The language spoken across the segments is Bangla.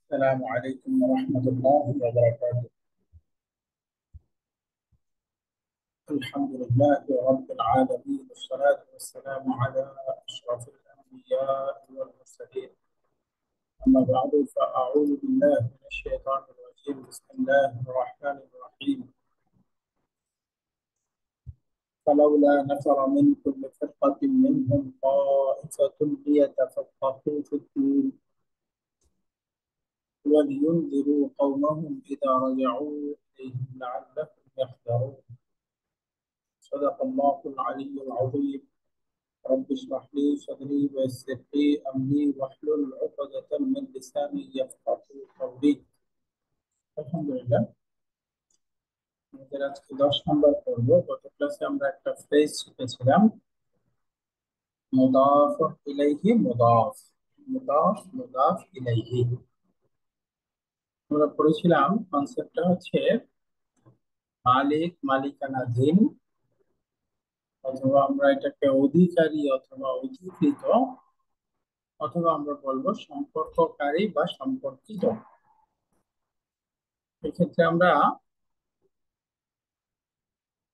السلام عليكم ورحمة الله وبركاته. الحمد لله رب العالمين، والصلاة والسلام على أشرف الأنبياء والمرسلين. أما بعد، فأعوذ بالله من الشيطان الرجيم. بسم الله الرحمن الرحيم. فلولا نفر من كل فرقة منهم طائفة ليتفقهوا في الدين ولينذروا قومهم إذا رجعوا إليهم لعلهم يحذرون. صدق الله العلي العظيم. رب اشرح لي صدري ويسر لي امري واحلل عقدة من لساني يفقهوا قولي. আলহামদুলিল্লাহ, আমাদের আজকে 10 নম্বর পর্ব। গত ক্লাসে আমরা একটা ফ্রেজ শিখেছিলাম, মুদাফ ইলাইহি মুদাফ, মুদাফ মুদাফ ইলাইহি। আমরা পড়েছিলাম কনসেপ্টটা হচ্ছে মালিক, মালিকানাধীন, অথবা আমরা এটাকে অধিকারী অথবা অধিকৃত, অথবা আমরা বলবো সম্পর্ককারী বা সম্পর্কিত। এক্ষেত্রে আমরা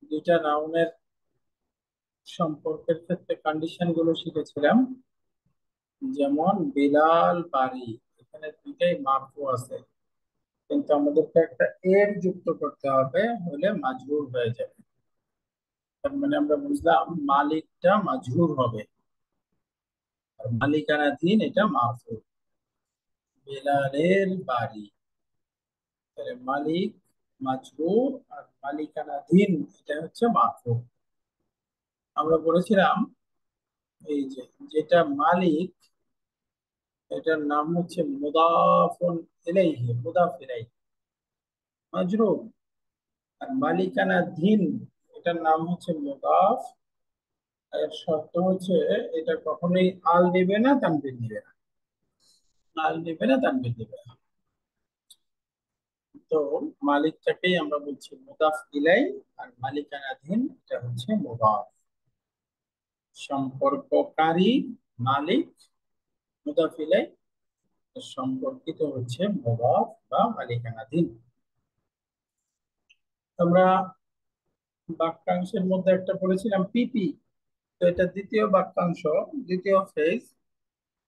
দুইটা নাউনের সম্পর্কের ক্ষেত্রে কন্ডিশন গুলো শিখেছিলাম। যেমন বিলাল বাড়ি, এখানে দুইটাই মারফু আছে, কিন্তু আমাদেরকে একটা এর যুক্ত করতে হবে, হলে মাজরুর হয়ে যাবে। তার মানে আমরা বুঝলাম মালিকটা মাজরুর হবে, আর মালিকানাধীন এটা মারফু। বিলালের বাড়ি, তাহলে মালিক মাজরুর, আর মালিকানাধীন এটা হচ্ছে মারফু। আমরা বলেছিলাম এই যে যেটা মালিক, এটার নাম হচ্ছে মুদাফুন ইলাইহি, মুদাফ ইলাইহি মাজরুর। আর মালিকানাধীন, এটার নাম হচ্ছে মুদাফ। এর শর্ত হচ্ছে এটা কখনোই আল নেবে না, তানবির নেবে না, আল নেবে না, তানবির নেবে না। তো মালিকটাকেই আমরা বলছি মুদাফ ইলাই, আর মালিকানাধীন এটা হচ্ছে মুদাফ। সম্পর্ককারী মালিক, মুদাফ ইলাই, সম্পর্কিত হচ্ছে মুদাফ বা মালিকানাধীন। আমরা বাক্যাংশের মধ্যে একটা পড়েছিলাম পিপি। তো এটা দ্বিতীয় বাক্যাংশ, দ্বিতীয় ফেজ।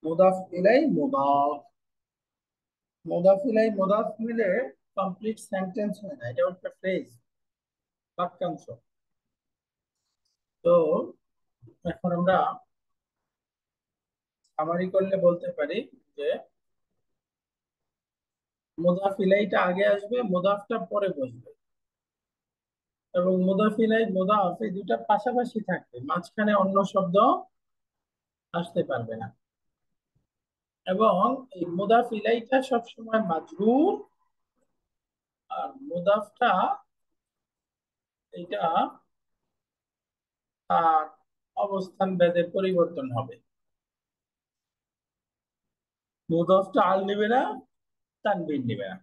মুদাফ ইলাই মুদাফ, মুদাফ ইলাই মুদাফ মিলে কমপ্লিট সেন্টেন্স হয় না, এটা একটা ফ্রেজ, বাক্যাংশ। তো এখন আমরা সামারি করলে বলতে পারি যে মুদাফ ইলাইটা আগে আসবে, মুদাফটা পরে বসবে, এবং মুদাফ ইলাই মুদাফ এই দুটা পাশাপাশি থাকবে, মাঝখানে অন্য শব্দ আসতে পারবে না। এবং এই মুদাফ ইলাইটা সবসময় মাজরুর, আর মুদাফটা এটা তার অবস্থান ভেদে পরিবর্তন হবে। মুদাফটা আল নিবে না, তানবির নিবে না।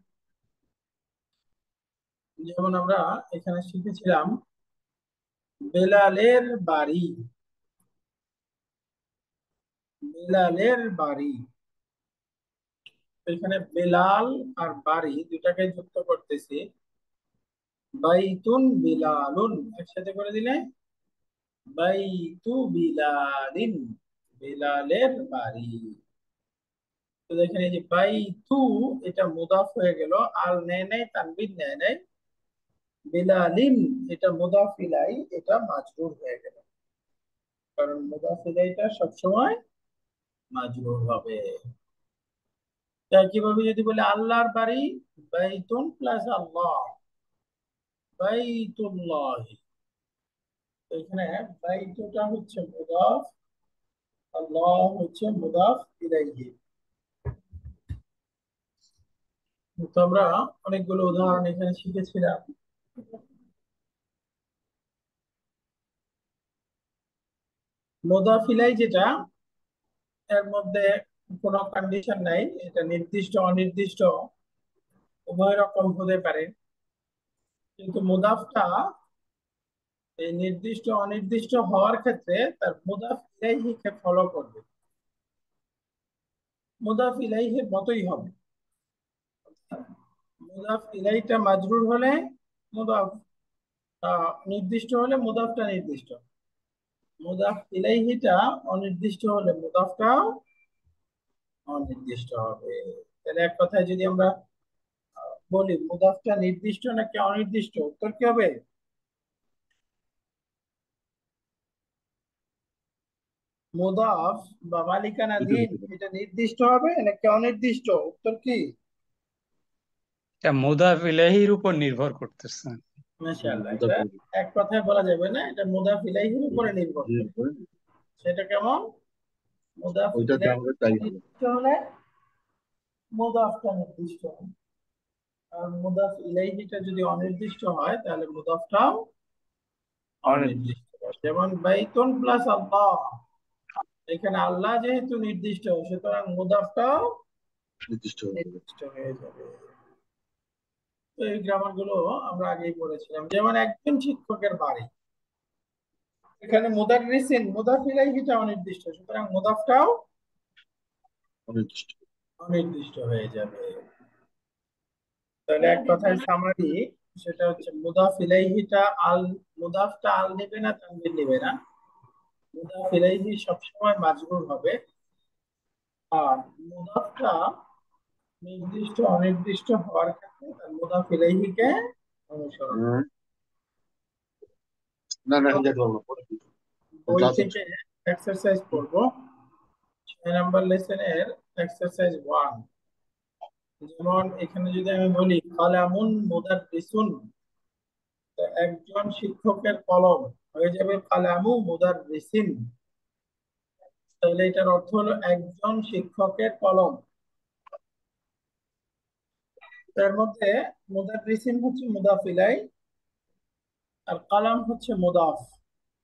যেমন আমরা এখানে শিখেছিলাম বেলালের বাড়ি, বেলালের বাড়ি। এখানে বেলাল আর বাড়ি দুটাকে যুক্ত করতেছি, বাইতুন বিলালুন একসাথে করে দিলে বাইতু বিলালিন, বিলালের বাড়ি। তো দেখেন এই যে বাইতু, এটা মুদাফ হয়ে গেল, আল নেয় নাই, তানবির নেয় নাই। বিলালিন, এটা মুদাফ ইলাই, এটা মাজরুর হয়ে গেল, কারণ মুদাফ ইলাইটা সবসময় মাজরুর হবে। তাই কিভাবে যদি বলে আল্লাহর বাড়ি, বাইতুন প্লাস আল্লাহ, বাইতুল্লাহ। তো এখানে বাইতুটা হচ্ছে মুদাফ, আল্লাহ হচ্ছে মুদাফ ইলাইহি। তো আমরা অনেকগুলো উদাহরণ এখানে শিখেছিলাম। মুদাফ ইলাই যেটা, এর মধ্যে কোনো কন্ডিশন নাই, এটা নির্দিষ্ট অনির্দিষ্ট উভয় রকম হতে পারে। কিন্তু মুদাফটা এই নির্দিষ্ট অনির্দিষ্ট হওয়ার ক্ষেত্রে তার মুদাফ ইলাইহিকে ফলো করবে, মুদাফ ইলাইহির মতোই হবে। মুদাফ ইলাইহিটা মাজরুর হলে মুদাফ নির্দিষ্ট হলে মুদাফটা নির্দিষ্ট, মুদাফ ইলাইহিটা অনির্দিষ্ট হলে মুদাফটাও অনির্দিষ্ট হবে। তাহলে এক কথায় যদি আমরা বলি মুদাফটা নির্দিষ্ট নাকি অনির্দিষ্ট, উত্তর কি হবে? মুদাফ বা মালিকানাধীন এটা নির্দিষ্ট হবে নাকি অনির্দিষ্ট, উত্তর কি? এটা মুদাফ ইলাইহির উপর নির্ভর করতেছে। মাশাআল্লাহ, এটা এক কথায় বলা যাবে না, এটা মুদাফ ইলাইহির উপরে নির্ভর করে। সেটা কেমন? মুদাফ ইলাইহি নির্দিষ্ট হলে মুদাফটা নির্দিষ্ট হবে, আর মুদাফ ইলাইহিটা যদি অনির্দিষ্ট হয় তাহলে মুদাফটাও অনির্দিষ্ট হবে। যেমন বাইতুন প্লাস আল্লাহ, এখানে আল্লাহ যেহেতু নির্দিষ্ট সুতরাং মুদাফটাও নির্দিষ্ট হয়ে যাবে। তো এই গ্রামার গুলো আমরা আগেই পড়েছিলাম। যেমন একজন শিক্ষকের বাড়ি, এখানে মুদাররিসিন মুদাফ ইলাইহিটা অনির্দিষ্ট সুতরাং মুদাফটাও অনির্দিষ্ট হয়ে যাবে। তাহলে এক কথায় সামারি সেটা হচ্ছে মুদাফ ইলাইহিটা মুদাফটা আল নেবে না, তানবির নেবে না, মুদাফ ইলাইহি সবসময় মাজরুর হবে, আর মুদাফটা নির্দিষ্ট অনির্দিষ্ট হওয়ার ক্ষেত্রে তার মুদাফ ইলাইহিকে অনুসরণ করে। বই থেকে এক্সারসাইজ করব, 6 নাম্বার লেসনের এক্সারসাইজ 1। যেমন এখানে যদি আমি বলি কালামুন মুদাররিসুন, তো একজন শিক্ষকের কলম হয়ে যাবে কালামু মুদাররিসিন। তাহলে এটার অর্থ হলো একজন শিক্ষকের কলম। তার মধ্যে মুদাররিসিন হচ্ছে মুদাফ ইলাই, আর কালাম হচ্ছে মুদাফ,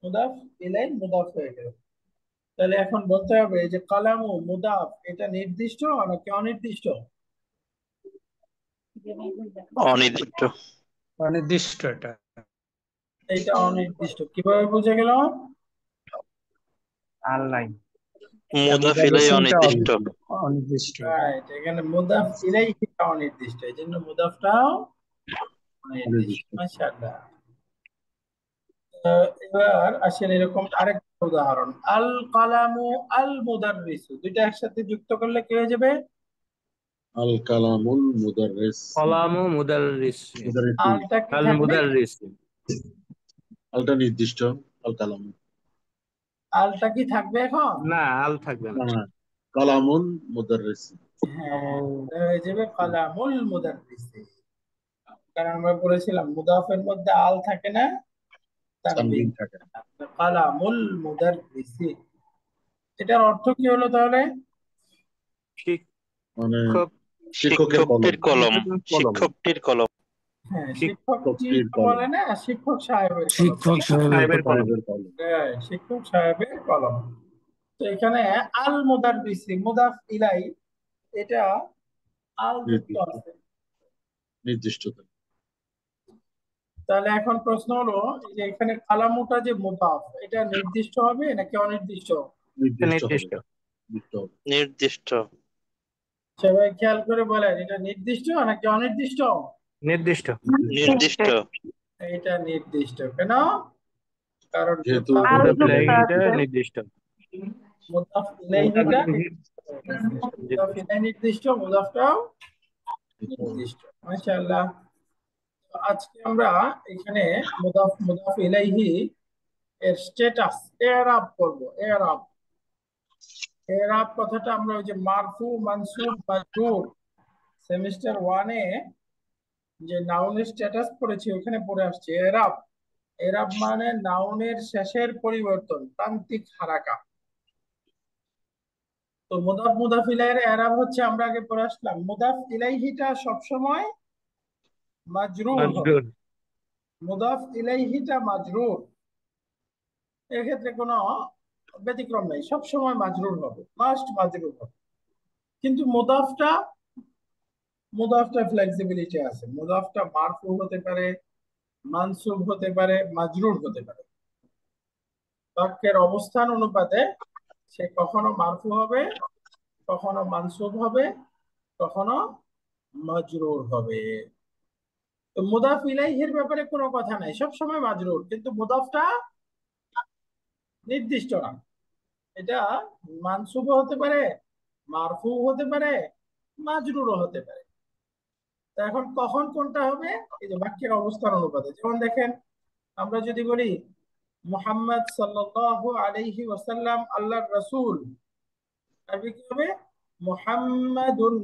মুদাফ ইলাই মুদাফ হয়ে গেল। তাহলে এখন বলতে হবে যে কালামু মুদাফ এটা নির্দিষ্ট নাকি অনির্দিষ্ট? অনির্দিষ্ট। অনির্দিষ্ট। এটা অনির্দিষ্ট। কিভাবে বোঝা গেল? মুদাফ ইলাইহি অনির্দিষ্ট। রাইট, এখানে মুদাফ ইলাইহি অনির্দিষ্ট, এইজন্য মুদাফটাও অনির্দিষ্ট। মাশাআল্লাহ। এবার আসেন এরকম আরেকটা উদাহরণ, আল কালামু আল মুদাররিসু, দুইটা একসাথে যুক্ত করলে কি হয়ে যাবে? আল কালামুল মুদাররিস। কালামু মুদাররিস। আলটা কি আল থাকবে? মুদাররিস। আলটা নির্দিষ্ট, আল কালাম। আলটা কি থাকবে এখন? না, আল থাকবে না। কালামুল মুদাররিস। হ্যাঁ, হয়ে যাবে কালামুল মুদাররিস। কারণ আমরা বলেছিলাম মুদাফের মধ্যে আল থাকে না, তানবিন থাকে না। কালামুল মুদাররিস, এটার অর্থ কি হলো তাহলে? মানে শিক্ষকের কলম। শিক্ষকটির কলম। হ্যাঁ, শিক্ষকটির বলে না, শিক্ষক সাহেবের কলম। শিক্ষক সাহেবের কলম। তো এখানে আল মুদাররিসি মুদাফ ইলাই, এটা আল যুক্ত আছে, নির্দিষ্ট। তাহলে এখন প্রশ্ন হলো যে এখানে কালামুটা যে মুদাফ এটা নির্দিষ্ট হবে নাকি অনির্দিষ্ট? নির্দিষ্ট। সবাই খেয়াল করে বলেন, এটা নির্দিষ্ট নাকি অনির্দিষ্ট? নির্দিষ্ট। নির্দিষ্ট। এটা নির্দিষ্ট। কেন? কারণ নির্দিষ্ট। মুদাফ ইলাইহিটা নির্দিষ্ট, মুদাফটাও নির্দিষ্ট। মাশাআল্লাহ। আজকে আমরা এখানে মুদাফ ইলাইহি এর স্ট্যাটাস এরাব করব। এরাব কথাটা আমরা ওই যে মারফু মানসুব মাজরুর সেমিস্টার 1 এ যে নাউনের স্ট্যাটাস পড়েছি ওখানে পড়ে আসছে এরাব। এরাব মানে নাউনের শেষের পরিবর্তন, প্রান্তিক হারাকা। তো মুদাফ ইলাইহির এরাব হচ্ছে আমরা আগে পড়ে আসলাম মুদাফ ইলাইহিটা সবসময় মাজরুর হবে। মুদাফ ইলাইহিটা মাজরুর, এক্ষেত্রে কোনো ব্যতিক্রম নাই, সবসময় মাজরুর হবে, মাস্ট মাজরুর হবে। কিন্তু মুদাফটা ফ্লেক্সিবিলিটি আছে, মুদাফটা মারফু হতে পারে, মানসুব হতে পারে, মাজরুর হতে পারে। বাক্যের অবস্থান অনুপাতে সে কখনো মারফু হবে, কখনো মানসুব হবে, কখনো মাজরুর হবে। তো মুদাফ ইলাইহির ব্যাপারে কোনো কথা নাই, সব সময় মাজরুর, কিন্তু মুদাফটা নির্দিষ্ট না। এটা মানসুবও হতে পারে, মারফু হতে পারে, মাজরুরও হতে পারে। তো এখন কখন কোনটা হবে, এই যে বাক্যের অবস্থান অনুপাতে। যেমন দেখেন, আমরা যদি বলি মুহাম্মদ সাল্লাল্লাহু আলাইহি ওয়াসাল্লাম আল্লাহর রাসূল, আরবি কি হবে? মুহাম্মাদুন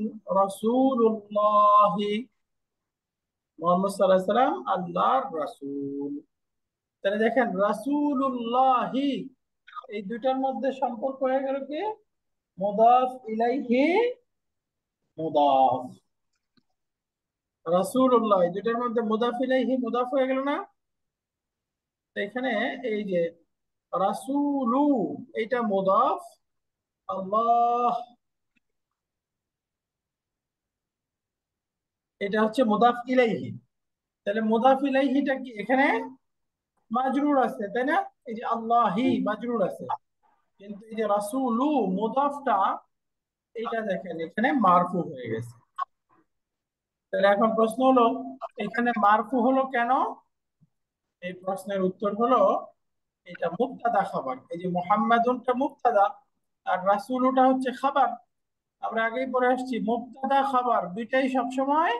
রাসূলুল্লাহি, মুহাম্মদ সাল্লাল্লাহু আলাইহি সাল্লাম আল্লাহর রাসূল। তাহলে দেখেন রাসূলুল্লাহি, এই দুটার মধ্যে সম্পর্ক হয়ে গেল কি মুদাফ ইলাইহি মুদাফ। রাসূলুল্লাহ, এই দুটার মধ্যে মুদাফ ইলাইহি মুদাফ হয়ে গেল না? তো এখানে এই যে রাসূলু, এটা মুদাফ, আল্লাহ এটা হচ্ছে মুদাফ ইলাইহি। তাহলে মুদাফ ইলাইহিটা কি এখানে মাজরুর আছে, তাই না? এই যে আল্লাহি মাজরুর আছে, কিন্তু এই যে রাসূলু মুদাফটা, এইটা দেখেন এখানে মারফু হয়ে গেছে। তাহলে এখন প্রশ্ন হলো, এখানে মারফু হলো কেন? এই প্রশ্নের উত্তর হলো, এটা মুবতাদা খাবার। এই যে মুহাম্মাদুনটা মুবতাদা আর রাসূলুটা হচ্ছে খাবার। আমরা আগেই পড়ে আসছি মুবতাদা খাবার দুইটাই সবসময়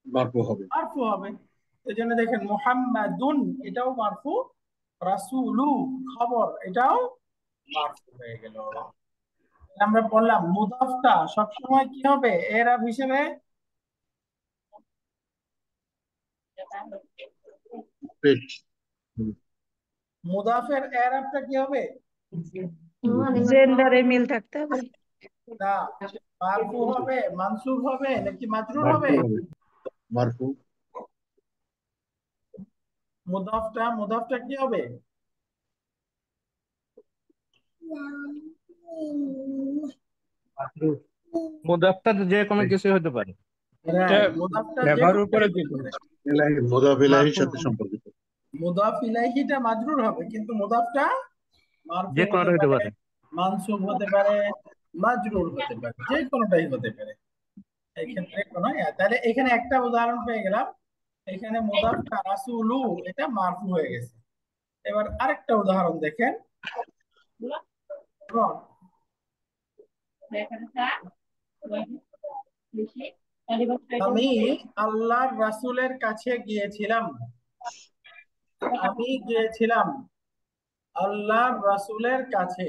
মারফু হবে। মারফু হবে। এই জন্য দেখেন মুহাম্মাদুন এটাও মারফু, রাসূলু খবর এটাও মারফু হয়ে গেল। আমরা বললাম মুদাফটা সবসময় কি হবে এরাব হিসেবে? পেশ। মুদাফের এরাবটা কি হবে? জেন্ডারে মিল থাকতে হবে। না, মারফু হবে, মানসুব হবে, নাকি মাজরুর হবে? মারফু হবে। মারফু। মুদাফটা কি হবে? মুদাফটা যে কোনো কিছু হতে পারে। হ্যাঁ, মুদাফটা যে ব্যবহারের কোনো উপরে হতে পারে। মুদাফ ইলাইহির মারফু সাথে সম্পর্কিত। মুদাফ ইলাইহিটা মাজরুর হবে, কিন্তু মুদাফটা মারফু যে হতে কোনো হতে পারে, পারে। মানসুব হতে পারে, মাজরুর হতে পারে, যে কোনোটাই হতে পারে। এই ক্ষেত্রে কোনো তাহলে এখানে একটা উদাহরণ পেয়ে গেলাম। এখানে মুদাফটা রাসূলু এটা মারফু হয়ে গেছে। এবার আরেকটা উদাহরণ দেখেন। কেমন? আমি আল্লাহর রাসূলের কাছে গিয়েছিলাম। আমি গিয়েছিলাম আল্লাহর রাসূলের কাছে।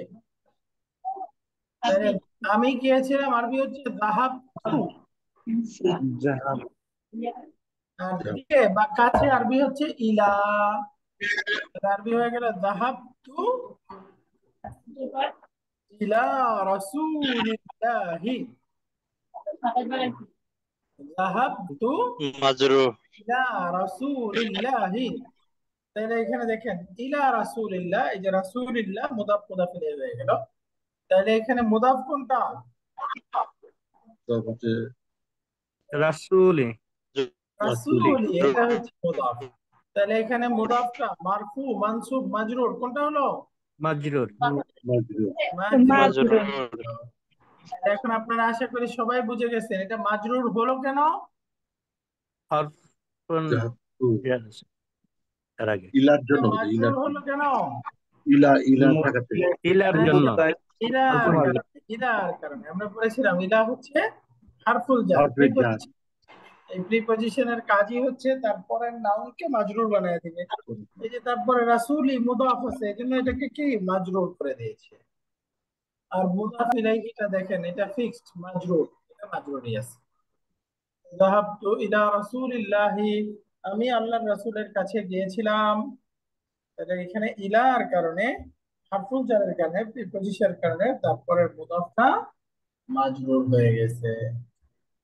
তাহলে আমি গিয়েছিলাম আরবি হচ্ছে যাহাবতু, জাহাব। আর দিকে বা কাছে আরবি হচ্ছে ইলা। আরবি হয়ে গেল যাহাবতু ইলা রাসূলিল্লাহি, যাহাবতু মাজরুর। ইলা রাসূলিল্লাহি। তাহলে এখানে দেখেন ইলা রাসূলিল্লাহ, এই যে রাসূলিল্লাহ মুদাফ মুদাফ ইলাইহি হয়ে গেল। তাহলে এখানে মুদাফ কোনটা? তারপর হচ্ছে রাসূলি। রাসূলি, এটা হচ্ছে মুদাফ। তাহলে এখানে মুদাফটা মারফু মানসুব মাজরুর কোনটা হলো? মাজরুর। মাজরুর। মাজরুর। মাজরুর। এখন আপনারা আশা করি সবাই বুঝে গেছেন এটা মাজরুর হলো কেন। হরফুন যাহাবতু। এর আগে ইলার এটা জন্য হবে, মাজরুর ইলার হলো জন্য। কেন? ইলা থাকাতে। ইলার জন্য। ইলার কারণে, ইলার কারণে আমরা বলেছিলাম ইলা হচ্ছে হারফুল জার, হরফের জার। এই প্রিপজিশনের কাজই হচ্ছে তারপরের নাউনকে মাজরুর বানায় দিবে। এই যে তারপরে রাসূলি মুদাফ আছে, এজন্য এটাকে কি মাজরুর করে দিয়েছে। আর মুদাফ ইলাইহিটা দেখেন এটা ফিক্সড মাজরুর, এটা মাজরুরই আছে। যাহাবতু ইলা রাসূলিল্লাহি, আমি আল্লাহর রাসূলের কাছে গিয়েছিলাম। তাহলে এখানে ইলার কারণে, হারফুল জারের কারণে, প্রিপজিশনের কারণে তারপরের মুদাফটা মাজরুর হয়ে গেছে।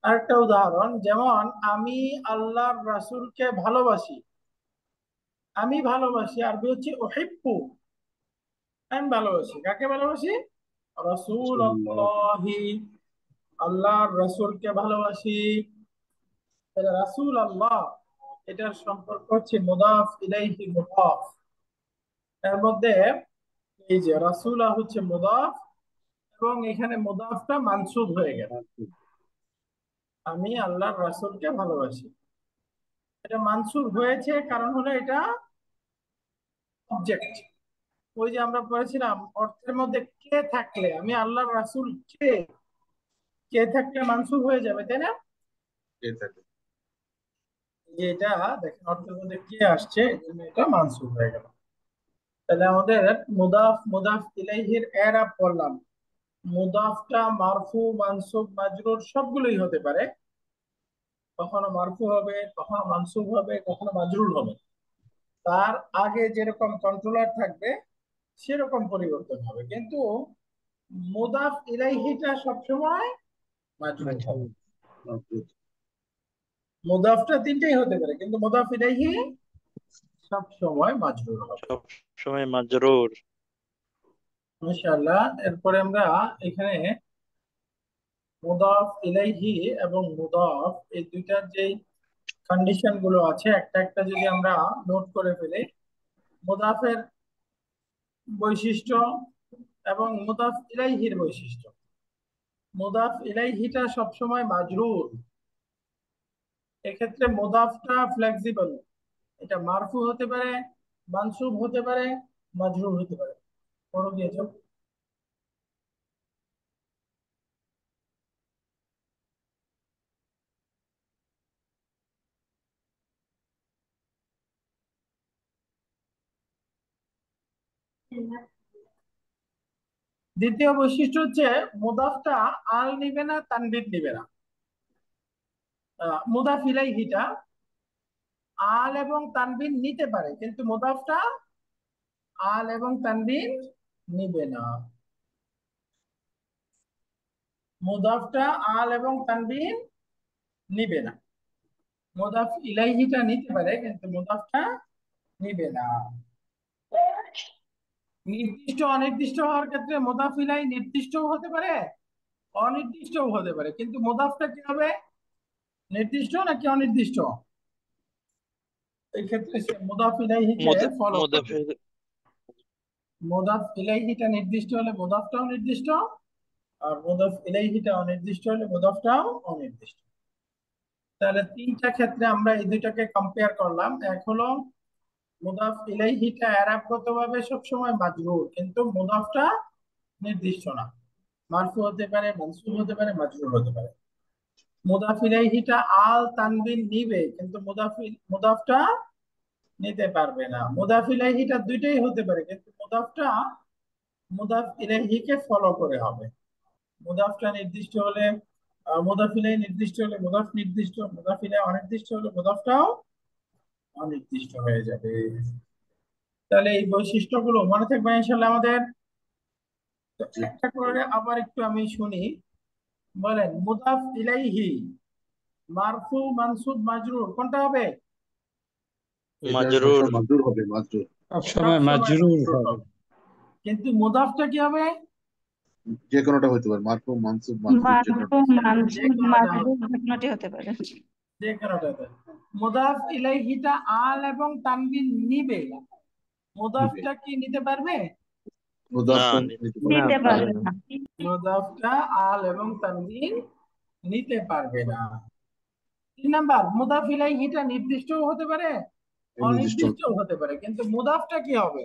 আরেকটা উদাহরণ, যেমন আমি আল্লাহর রাসূলকে ভালোবাসি। আমি ভালোবাসি আরবি হচ্ছে উহিব্বু। আমি ভালোবাসি, কাকে ভালোবাসি? রাসূলুল্লাহি, আল্লাহর রাসূলকে ভালোবাসি। তাহলে রাসূল আল্লাহ, এটার সম্পর্ক হচ্ছে মুদাফ ইলাইহি মুদাফ। এর মধ্যে এই যে রাসূলা হচ্ছে মুদাফ, এবং এখানে মুদাফটা মানসুব হয়ে গেল। আমি আল্লাহর রাসূলকে ভালোবাসি। এটা মানসুব হয়েছে কারণ হলো এটা অবজেক্ট। ওই যে আমরা পড়েছিলাম অর্থের মধ্যে কে থাকলে, আমি আল্লাহর রাসূল কে, কে থাকলে মানসুব হয়ে যাবে, তাই না? এই থাকে। যে এটা দেখেন অর্থের মধ্যে কে আসছে, এই জন্য এটা মানসুব হয়ে গেল। তাহলে আমাদের মুদাফ মুদাফ ইলাইহির এরাব করলাম। মুদাফটা মারফু মানসুব মাজরুর সবগুলোই হতে পারে, কখনো মারফু হবে, কখনো মানসুব হবে, কখনো মাজরুর হবে। তার আগে যেরকম কন্ট্রোলার থাকবে সেরকম পরিবর্তন হবে, কিন্তু মুদাফ ইলাইহিটা সবসময় মাজরুর হবে। মুদাফটা তিনটেই হতে পারে, কিন্তু মুদাফ ইলাইহি সব সময় মাজরুর হবে। সব সময় মাজরুর। মাশাআল্লাহ। এরপরে আমরা এখানে মুদাফ ইলাইহি এবং মুদাফ এই দুইটার যে কন্ডিশন গুলো আছে একটা একটা যদি আমরা নোট করে ফেলি, মুদাফের বৈশিষ্ট্য এবং মুদাফ ইলাইহির বৈশিষ্ট্য। মুদাফ ইলাইহিটা সবসময় মাজরুর, এক্ষেত্রে মুদাফটা ফ্লেক্সিবল, এটা মারফু হতে পারে, মানসুব হতে পারে, মাজরুর হতে পারে। পড়ো গিয়েছো। দ্বিতীয় বৈশিষ্ট্য হচ্ছে মুদাফটা আল নিবে না, তানবিন নিবে না। মুদাফ ইলাইহিটা আল এবং তানবিন নিতে পারে, কিন্তু মুদাফটা আল এবং তানবিন নিবে না। মুদাফটা আল এবং তানবিন নিবে না। মুদাফ ইলাইহিটা নিতে পারে, কিন্তু মুদাফটা নিবে না। নির্দিষ্ট অনির্দিষ্ট হওয়ার ক্ষেত্রে মুদাফ ইলাই নির্দিষ্টও হতে পারে, অনির্দিষ্টও হতে পারে, কিন্তু মুদাফটা কি হবে, নির্দিষ্ট নাকি অনির্দিষ্ট? এই ক্ষেত্রে সে মুদাফ ইলাইহিকে ফলো করবে। মুদাফির মুদাফ ইলাইহিটা নির্দিষ্ট হলে মুদাফটাও নির্দিষ্ট, আর মুদাফ ইলাইহিটা অনির্দিষ্ট হলে মুদাফটাও অনির্দিষ্ট। তাহলে তিনটা ক্ষেত্রে আমরা এই দুইটাকে কম্পেয়ার করলাম। এক হলো মুদাফ ইলাইহিটা এরাবগতভাবে সবসময় মাজরুর, কিন্তু মুদাফটা নির্দিষ্ট না, মারফু হতে পারে, মানসুব হতে পারে, মাজরুর হতে পারে। মুদাফ ইলাইহিটা আল তানবিন নিবে, কিন্তু মুদাফটা নিতে পারবে না। মুদাফ ইলাইহিটা দুইটাই হতে পারে, কিন্তু মুদাফটা মুদাফ ইলাইহিকে ফলো করে হবে। মুদাফটা নির্দিষ্ট হলে মুদাফ ইলাইহি নির্দিষ্ট হলে মুদাফ নির্দিষ্ট, মুদাফ ইলাইহি অনির্দিষ্ট হলে মুদাফটাও অনির্দিষ্ট হয়ে যাবে। তাহলে এই বৈশিষ্ট্যগুলো মনে থাকবে ইনশাআল্লাহ আমাদের। তো একটা করে আবার একটু আমি শুনি, বলেন মুদাফ ইলাইহি মারফু মানসুব মাজরুর কোনটা হবে? এটা মাজরুর। সবসময় মাজরুর হবে, মাজরুর। সবসময় মাজরুর হবে। কিন্তু মুদাফটা কি হবে? যে কোনোটা হতে পারে, মারফু মানসুব মাজরুর যে কোনোটা। মারফু মানসুব যে কোনোটা মাজরুর ঘটনাটি হতে পারে। যে কোনোটা হতে পারে। মুদাফ ইলাইহিটা আল এবং তানবিন নিবে, মুদাফটা কি নিতে পারবে? মুদাফ না, তো নিতে পারে। নিতে পারবে না। মুদাফটা আল এবং তানবিন নিতে পারবে না। 3 নাম্বার, মুদাফ ইলাইহিটা নির্দিষ্টও হতে পারে, নির্দিষ্ট অনির্দিষ্টও হতে পারে, কিন্তু মুদাফটা কি হবে?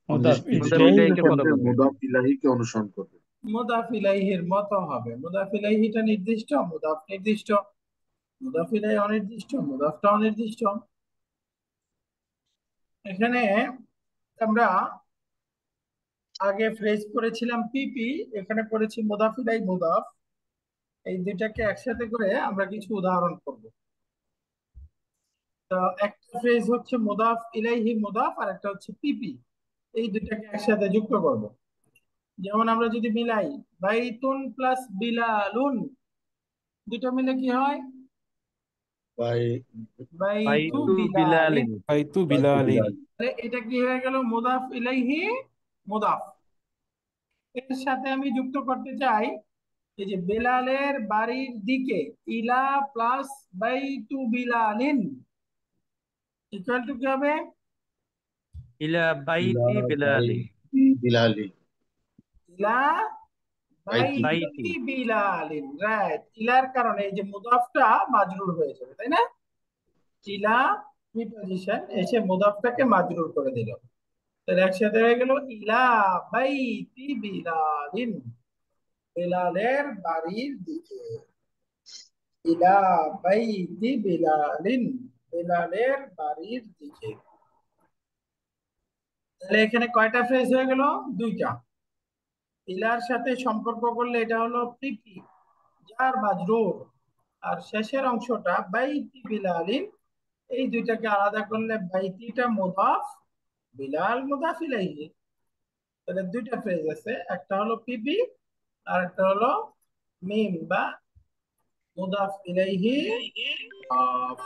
মুদাফ নির্দিষ্ট ইলাইহি ইলাইহিকে ফলো ক্ষেত্রে করবে। মুদাফ ইলাহিকে অনুসরণ করবে। মুদাফ ইলাইহির মতো হবে। মুদাফ ইলাইহিটা নির্দিষ্ট, মুদাফ নির্দিষ্ট, মুদাফ ইলাইহি অনির্দিষ্ট, মুদাফটা অনির্দিষ্ট। এখানে আমরা আগে ফ্রেজ করেছিলাম পিপি, এখানে করেছি মুদাফ ইলাইহি মুদাফ। এই দুইটাকে একসাথে করে আমরা কিছু উদাহরণ করব। তো একটা ফ্রেজ হচ্ছে মুদাফ ইলাইহি মুদাফ, আর একটা হচ্ছে পিপি। এই দুইটাকে একসাথে যুক্ত করব। যেমন আমরা যদি মিলাই বাইতুন প্লাস বিলালুন, দুটো মিলে কি হয়? বাই বাইতু বাইতু বিলালিন। বিলালিন। বাইতু বিলালিন। তাহলে এটা কি হয়ে গেল? মুদাফ ইলাইহি মুদাফ। এর সাথে আমি যুক্ত করতে চাই এই যে বেলালের বাড়ির দিকে, ইলা প্লাস বাইতু বিলালিন ইকুয়াল টু কি হবে? ইলা বাইতি বিলালি। বিলালি। ইলা বাইতি। বাইতি বিলালিন, রাইট। ইলার কারণে এই যে মুদাফটা মাজরুর হয়ে যাবে, তাই না? ইলা প্রিপজিশন এসে মুদাফটাকে মাজরুর করে দিল, তাহলে একসাথে হয়ে গেল ইলা বাইতি বিলালিন, বিলালের বাড়ির দিকে। ইলা বাইতি বিলালিন, বিলালের বাড়ির দিকে। তাহলে এখানে কয়টা ফ্রেজ হয়ে গেল? দুইটা। ইলার সাথে সম্পর্ক করলে এটা হলো পিপি, যার মাজরুর। আর শেষের অংশটা বাইতি বিলালিন, এই দুইটাকে আলাদা করলে বাইতিটা মুদাফ, বিলাল মুদাফ ইলাইহি। তাহলে দুইটা ফ্রেজ আছে, একটা হলো পিপি আর একটা হলো মিম বা মুদাফ ইলাইহি মুদাফ।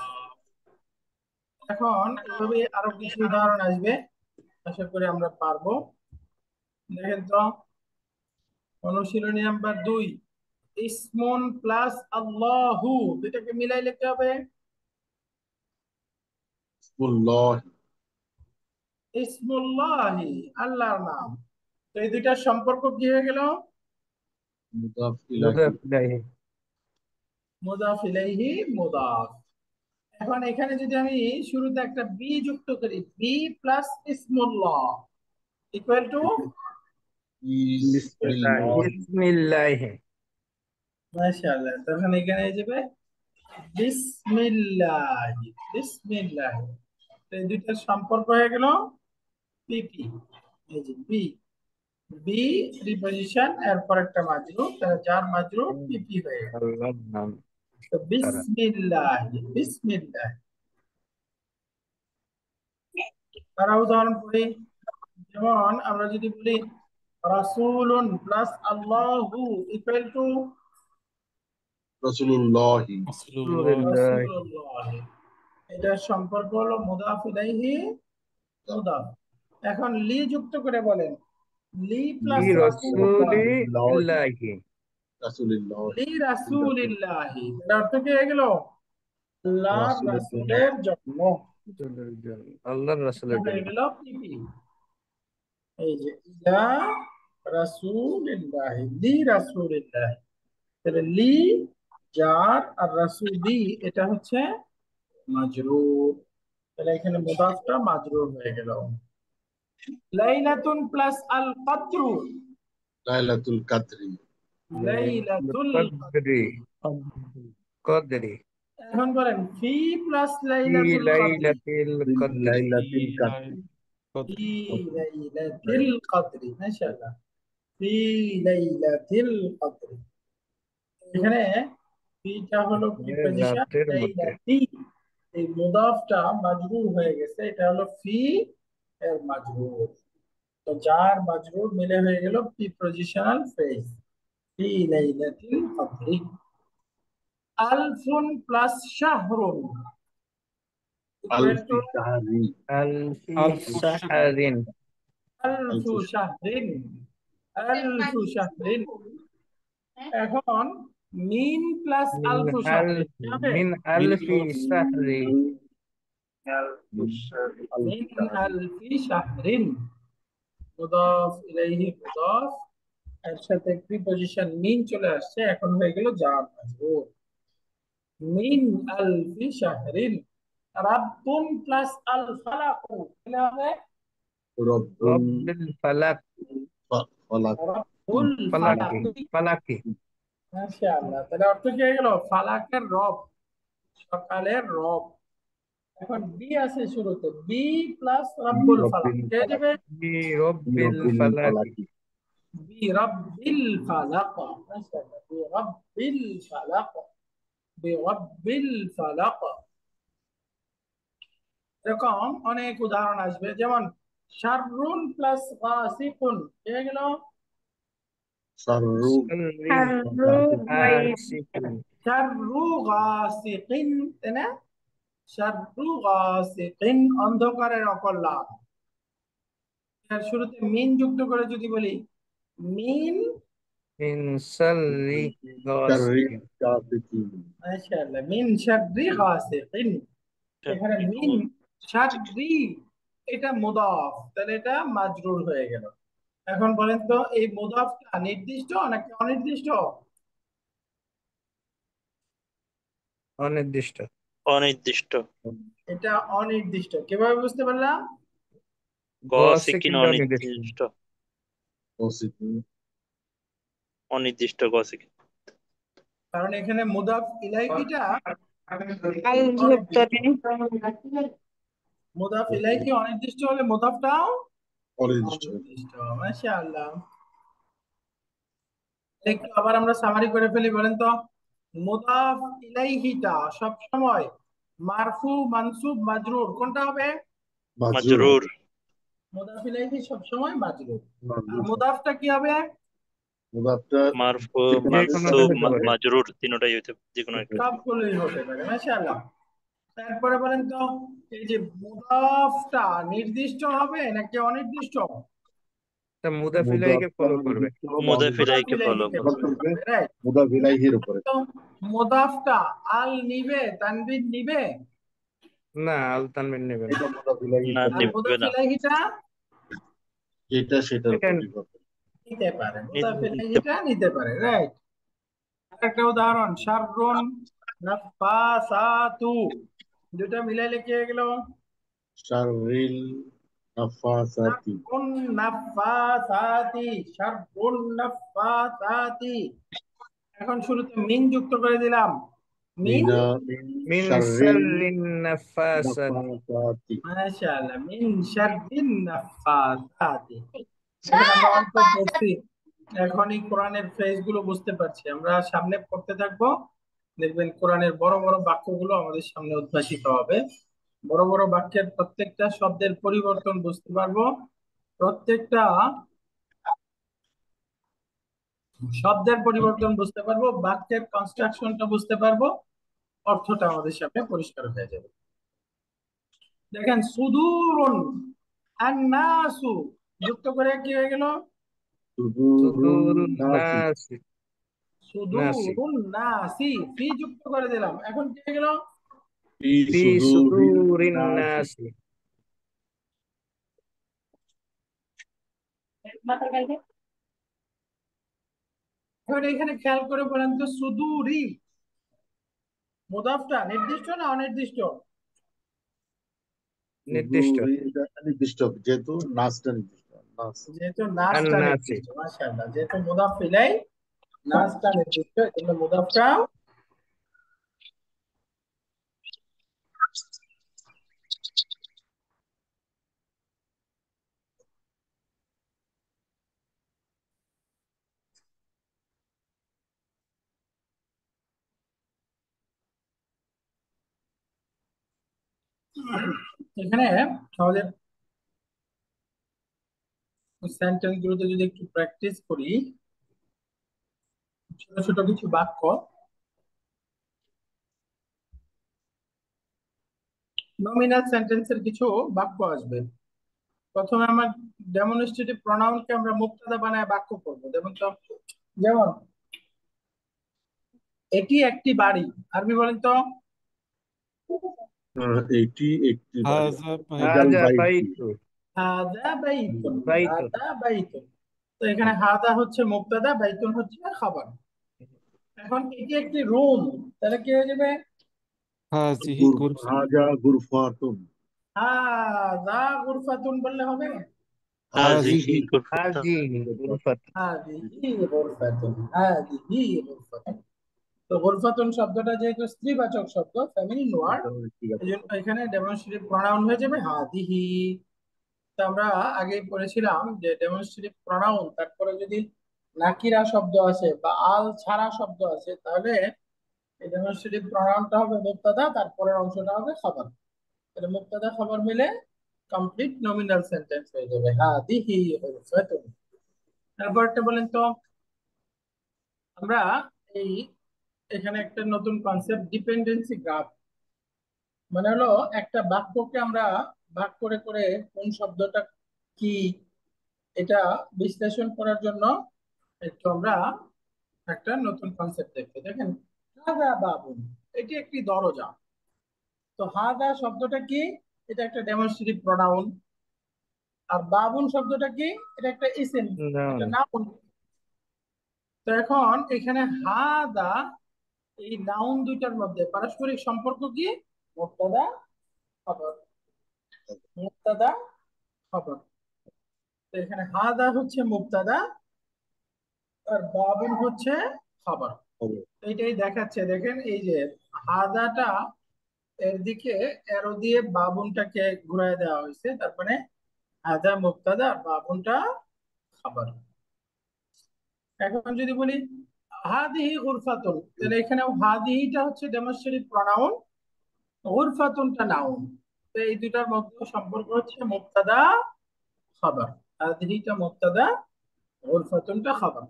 এখন এভাবে আরো কিছু উদাহরণ আসবে, আশা করি আমরা পারবো। দেখেন তো, অনুশীলনী নাম্বার 2, ইসমুন প্লাস আল্লাহু দুটাকে মিলাই লিখতে হবে। ইসমুল্লাহ, ইসমুল্লাহি, আল্লাহর নাম। তো এই দুইটার সম্পর্ক কি হয়ে গেল? মুদাফ ইলাইহি। মুদাফ ইলাইহি। মুদাফ ইলাইহি মুদাফ। এখন এখানে যদি আমি শুরুতে একটা বি যুক্ত করি, বি প্লাস ইসমুল্লাহ ইকুয়াল টু, বিসমিল্লাহ, বিসমিল্লাহি। মাশাআল্লাহ, তখন এখানে হয়ে যাবে বিসমিল্লাহ। বিসমিল্লাহ, এই দুইটার সম্পর্ক হয়ে গেল পিপি। এই যে বি, বি প্রিপজিশন এরপর একটা মাজরুর, তাহলে যার মাজরুর পিপি হয়ে গেল। আল্লাহর নাম তো দ্বারা। বিসমিল্লাহ, বিসমিল্লাহ। তারা উদাহরণ করি, যেমন আমরা যদি বলি রাসূলুন প্লাস আল্লাহু ইকুয়াল টু রাসূলুল্লাহি, রাসূলুল্লাহ। রাসূলুল্লাহ। এটার সম্পর্ক হলো মুদাফ ইলাইহি মুদাফ। এখন লি যুক্ত করে বলেন, লি লি প্লাস রাসূলুল্লাহ, রাসূলিল্লাহি। রাসূলুল্লাহ, লি রাসূলিল্লাহি, এর অর্থ কি হয়ে গেল? আল্লাহর রাসূলের জন্য। রাসূলের জন্য। রাসূলের জন্য, আল্লাহর রাসূলের হয়ে জন্য। গেল পিপি। এই যে ইলা রাসূলিল্লাহি, লি রাসূলিল্লাহি। তাহলে লি জার আর রাসূলি এটা হচ্ছে মাজরুর, তাহলে এখানে মুদাফটা মাজরুর হয়ে গেল। লাইলাতুন প্লাস আল কদরু, লাইলাতুল কাদরি, লাইলাতুল লাইলাতুল কদরি। কদরি। কদরি। এখন বলেন ফি প্লাস ফি লাইলাতুল কদরি, লাইলাতিল কদরি। লাইলাতুল কাদরি, ফি লাইলাতিল কদরি, মাশাআল্লাহ, ফি লাইলাতিল কদরি। এখানে ফিটা হলো প্রিপজিশন, রাতের মধ্যে। লাইলাতি এই মুদাফটা মাজরুর হয়ে গেছে, এটা হলো ফি এর মাজরুর। তো যার মাজরুর মিলে হয়ে গেল প্রিপজিশনাল ফ্রেজ, ফি লাইলাতিল কদরি। আলফুন প্লাস শাহরুন ইকুয়াল টু আলফি শাহরি, আলফি আলফু সাহারিন। আলফু আলফু শাহরিন, আলফু শাহরিন। এখন মিন প্লাস মিন আলফু আল শাহরিন কি হবে? মিন মিন আলফি সাহরি। মিন আলফি শাহরি, আলফি শাহরিন, মুদাফ ইলাইহি মুদাফ, এর সাথে প্রিপজিশন মিন চলে আসছে, এখন হয়ে গেল জার মাজরুর। মিন আলফি শাহরিন। রাব্বুন প্লাস আল ফালাকু তাহলে হবে রব্বুল রব্বিল ফালাক। ফালাক, রাব্বুল ফালাক। ফালাকি। ফালাকি। মাশাআল্লাহ, তাহলে অর্থ কি হয়ে গেল? ফালাকের রব, সকালের রব। এখন বি আছে শুরুতে, বি প্লাস রাব্বুল ফালাক রব্বিল কে ফালাক, যাবে? বি রব্বিল রব্বিল ফালাকি। ফালাকি, বি রাব্বিল ফালাক। মাশাআল্লাহ, বি রাব্বিল ফালাক, বি রাব্বিল ফালাক। এরকম অনেক উদাহরণ আসবে, যেমন শাররুন প্লাস গাসিকুন কে গেল? শাররু শাররি গাসিকিন। শাররু গাসিকিন, তাই না? শাররু গাসিকিন, অন্ধকারের অকল্যাণ। এর শুরুতে মিন যুক্ত করে যদি বলি, মিন, মিন শাররি শাররি গাসিকিন। গাসিকিন, মাশাআল্লাহ, মিন শাররি গাসিকিন। এখানে মিন শাররি এটা মুদাফ, তাহলে এটা মাজরুর হয়ে গেল। এখন বলেন তো এই মুদাফটা নির্দিষ্ট নাকি অনির্দিষ্ট? অনির্দিষ্ট। অনির্দিষ্ট। এটা অনির্দিষ্ট। কিভাবে বুঝতে পারলাম? গ গছে সিকিন কিন্তু অনির্দিষ্ট। অনির্দিষ্ট। ওসিকি অনির্দিষ্ট গ সিকিন। কারণ এখানে মুদাফ ইলাইহিটা যুক্ত অনির্দিষ্ট। মুদাফ ইলাইহি অনির্দিষ্ট হলে মুদাফটাও অনির্দিষ্ট অনির্দিষ্ট। মাশাআল্লাহ। একটু আবার আমরা সামারি করে ফেলি, বলেন তো। মুদাফ ইলাইহিটা সব সময় মারফু মানসুব মাজরুর কোনটা হবে? মাজরুর মাজরুর। মুদাফ ইলাইহি সব সময় মাজরুর। আর মাজরুর মুদাফটা কি হবে? মুদাফটা মারফু যে কোনো যে একটা কোনোটা মানসুব হতে পারে। মাজরুর তিনটাই হইতে যে কোনো একটা। সবগুলোই হতে পারে। মাশাআল্লাহ। তারপরে বলেন তো, এই যে মুদাফটা নির্দিষ্ট হবে নাকি অনির্দিষ্ট? তা মুদাফ ইলাইহিকে ফলো করবে। মুদাফ মুদাফ ইলাইহিকে ফলো ইলাইহিকে করবে। ফলো করবে, রাইট। মুদাফ ইলাইহির উপরে। তো মুদাফটা আল নিবে, তানবিন নিবে? না, আল তানবিন নেবে না। এটা মুদাফ ইলাইহির না, আর সাথে নিবে মুদাফ না। ইলাইহিটা যেটা সেটার এটা উপর নির্ভর করে। নিতে পারে, মুদাফ নিতে ইলাইহিটা নিতে পারে, রাইট। একটা উদাহরণ, শাররুন নাফাসাতু, দুটো মিলাইলে কি হয়ে গেল? শাররিল নাফাসাতি শাররুন নাফাসাতি, শাররুন নাফাসাতি। এখন শুরুতে মিন যুক্ত করে দিলাম। মিন, মিনা মিন শাররিল শাররিন নাফাসাতি। নাফাসাতি মাশাআল্লাহ, মিন শাররিন নাফাসাতি। এখন আমরা অল্প পড়ছি, এখন এই কোরআনের ফ্রেজ গুলো বুঝতে পারছি। আমরা সামনে পড়তে থাকবো, দেখবেন কোরআনের বড় বড় বাক্যগুলো আমাদের সামনে উদ্ভাসিত হবে। বড় বড় বাক্যের প্রত্যেকটা শব্দের পরিবর্তন বুঝতে পারবো, প্রত্যেকটা শব্দের পরিবর্তন বুঝতে পারবো, বাক্যের কনস্ট্রাকশনটা বুঝতে পারবো, অর্থটা আমাদের সামনে পরিষ্কার হয়ে যাবে। দেখেন, সুদূরুন আন্নাসু যুক্ত করে কি হয়ে গেল? সুদুরুন সুদুরুন নাসি নাসি। নাসি সুদূরুন নাসি, ফি যুক্ত করে দিলাম, এখন কি হয়ে গেল? ফি ফি সুদুরিন সুদুরিন নাসি নাসি। এখন এখানে খেয়াল করে বলেন তো, সুদূরি মুদাফটা নির্দিষ্ট না অনির্দিষ্ট? নির্দিষ্ট। সুদুরিনটা নির্দিষ্ট যেহেতু নাসটা নির্দিষ্ট নাস যেহেতু আর নাসটা নাসি। নির্দিষ্ট, মাশাআল্লাহ, যেহেতু মুদাফ ইলাই নাসটা নির্দিষ্ট, এজন্য মুদাফটা এখানে আমাদের সেন্টেন্স গুলোতে যদি একটু প্র্যাকটিস করি, ছোট ছোট কিছু বাক্য, নমিনাল সেন্টেন্সের কিছু বাক্য আসবে। প্রথমে আমার ডেমনস্ট্রেটিভ প্রোনাউনকে আমরা মুক্তাদা বানায় বাক্য করব। যেমন এটি একটি বাড়ি, আরবি বলেন তো। এটি একটি বাড়ি هذا হাজাল হাজা বাইতি বাইতু। হাদা বাইতুন, বাইতুন। হাদা বাইতুন। তো এখানে হাদা হচ্ছে মুবতাদা, বাইতুন হচ্ছে খাবার। এখন এটি একটি রুম, তাহলে কি হয়ে যাবে? هذه غرفة হাজা গুরফাতুন হাদা গুরফাতুন বললে হবে? হাযিহি হাজিহি গুরফাতুন। হাযিহি গুরফাতুন। হাদিহি গুরফাতুন, হাদিহি গুরফাতুন। তো গুরফাতুন শব্দটা যেহেতু স্ত্রীবাচক শব্দ, ফেমিনিন ওয়ার্ড, ঠিক আছে এজন্য এখানে ডেমনস্ট্রেটিভ প্রোনাউন হয়ে যাবে হাদিহি। তো আমরা আগেই পড়েছিলাম যে ডেমনস্ট্রেটিভ প্রোনাউন তারপরে যদি নাকিরা শব্দ আছে বা আল ছাড়া শব্দ আছে, তাহলে এই ডেমনস্ট্রেটিভ প্রোনাউনটা হবে মুবতাদা, তারপরের অংশটা হবে খাবার। তাহলে মুবতাদা খাবার মিলে কমপ্লিট নমিনাল সেন্টেন্স হয়ে যাবে, হাদিহি গুরফাতুন। তারপরটা বলেন তো, আমরা এই এখানে একটা নতুন কনসেপ্ট, ডিপেন্ডেন্সি গ্রাফ। মানে হলো একটা বাক্যকে আমরা ভাগ করে করে কোন শব্দটা কি এটা বিশ্লেষণ করার জন্য একটু আমরা একটা নতুন কনসেপ্ট দেখতে। দেখেন, হাদা বাবুন, এটি একটি দরজা। তো হাদা শব্দটা কি? এটা একটা ডেমনস্ট্রেটিভ প্রোনাউন। আর বাবুন শব্দটা কি? এটা একটা ইসিম, একটা নাউন। নাউন। তো এখন এখানে হাদা এই নাউন দুইটার মধ্যে পারস্পরিক সম্পর্ক কি? মুবতাদা খবর, মুবতাদা খবর। তো এখানে হাদা হচ্ছে মুবতাদা আর বাবুন হচ্ছে খবর। খবর। এইটাই দেখাচ্ছে, দেখেন এই যে হাদাটা এর দিকে এরো দিয়ে বাবুনটাকে ঘুরায় দেওয়া হয়েছে, তার মানে হাদা মুবতাদা আর বাবুনটা খবর। এখন যদি বলি হাদিহি গুরফাতুন, তাহলে এখানে হাদিহিটা হচ্ছে ডেমনস্ট্রেটিভ প্রনাউন, গুরফাতুনটা নাউন। তো এই দুটার মধ্যে সম্পর্ক হচ্ছে মুবতাদা খবর। হাদিহিটা মুবতাদা, গুরফাতুনটা খবর।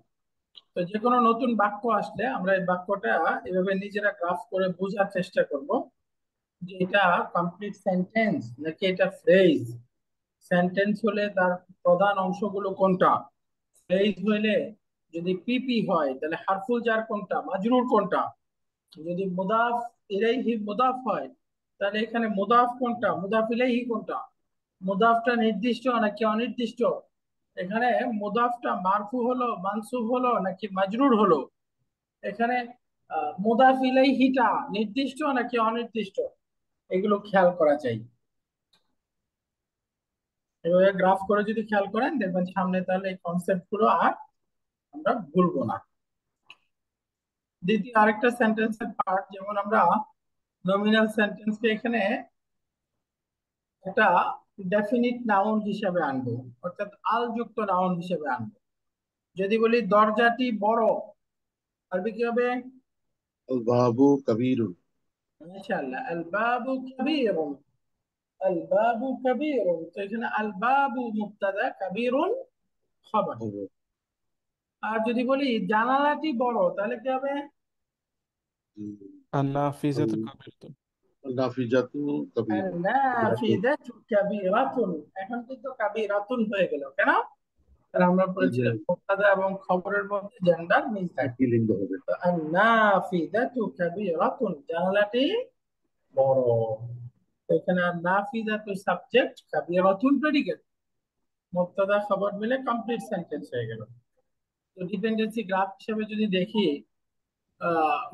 তো যে কোনো নতুন বাক্য আসলে আমরা এই বাক্যটা এভাবে নিজেরা গ্রাফ করে বোঝার চেষ্টা করব যে এটা কমপ্লিট সেন্টেন্স নাকি এটা ফ্রেজ। সেন্টেন্স হলে তার প্রধান অংশগুলো কোনটা, ফ্রেজ হইলে যদি পিপি হয় তাহলে হারফুল জার কোনটা, মাজরুর কোনটা, যদি মুদাফ ইলাইহি মুদাফ হয় তাহলে এখানে মুদাফ কোনটা, মুদাফ ইলাইহি কোনটা, মুদাফটা নির্দিষ্ট নাকি অনির্দিষ্ট, এখানে মুদাফটা মারফু হলো মানসুব হলো নাকি মাজরুর হলো, এখানে মুদাফ ইলাইহিটা নির্দিষ্ট নাকি অনির্দিষ্ট, এগুলো খেয়াল করা চাই। এভাবে গ্রাফ করে যদি খেয়াল করেন দেখবেন সামনে, তাহলে এই কনসেপ্ট গুলো আর আমরা ভুলবো না। দ্বিতীয় আরেকটা সেন্টেন্সের পার্ট, যেমন আমরা নমিনাল সেন্টেন্সকে এখানে একটা ডেফিনিট নাউন হিসেবে আনবো, অর্থাৎ আল যুক্ত নাউন হিসেবে আনবো। যদি বলি দরজাটি বড়, আরবি কি হবে? আল বাবু কাবীরুন। মাশাআল্লাহ, আল বাবু কাবীরুন, আল বাবু কাবীরুন। তো এখানে আল বাবু মুবতাদা, কাবীরুন খবর। খবর। আর যদি বলি জানালাটি বড়, তাহলে কি হবে? النافذة كبيرة নাফিজাতু কাবীরুন। নাফিদাতু কাবীরাতুন। এখন কিন্তু কাবীরাতুন হয়ে গেল কেন? কারণ আমরা পড়েছিলাম মুবতাদা এবং খবরের মধ্যে জেন্ডার মিল থাকে। একই লিঙ্গ হবে। তো নাফিদাতু কাবীরাতুন, জানালাটি বড়। তো এখানে নাফিদাতু সাবজেক্ট, কাবীরাতুন প্রেডিকেট, মুবতাদা খবর মিলে কমপ্লিট সেন্টেন্স হয়ে গেল। তো ডিপেন্ডেন্সি গ্রাফ হিসেবে যদি দেখি,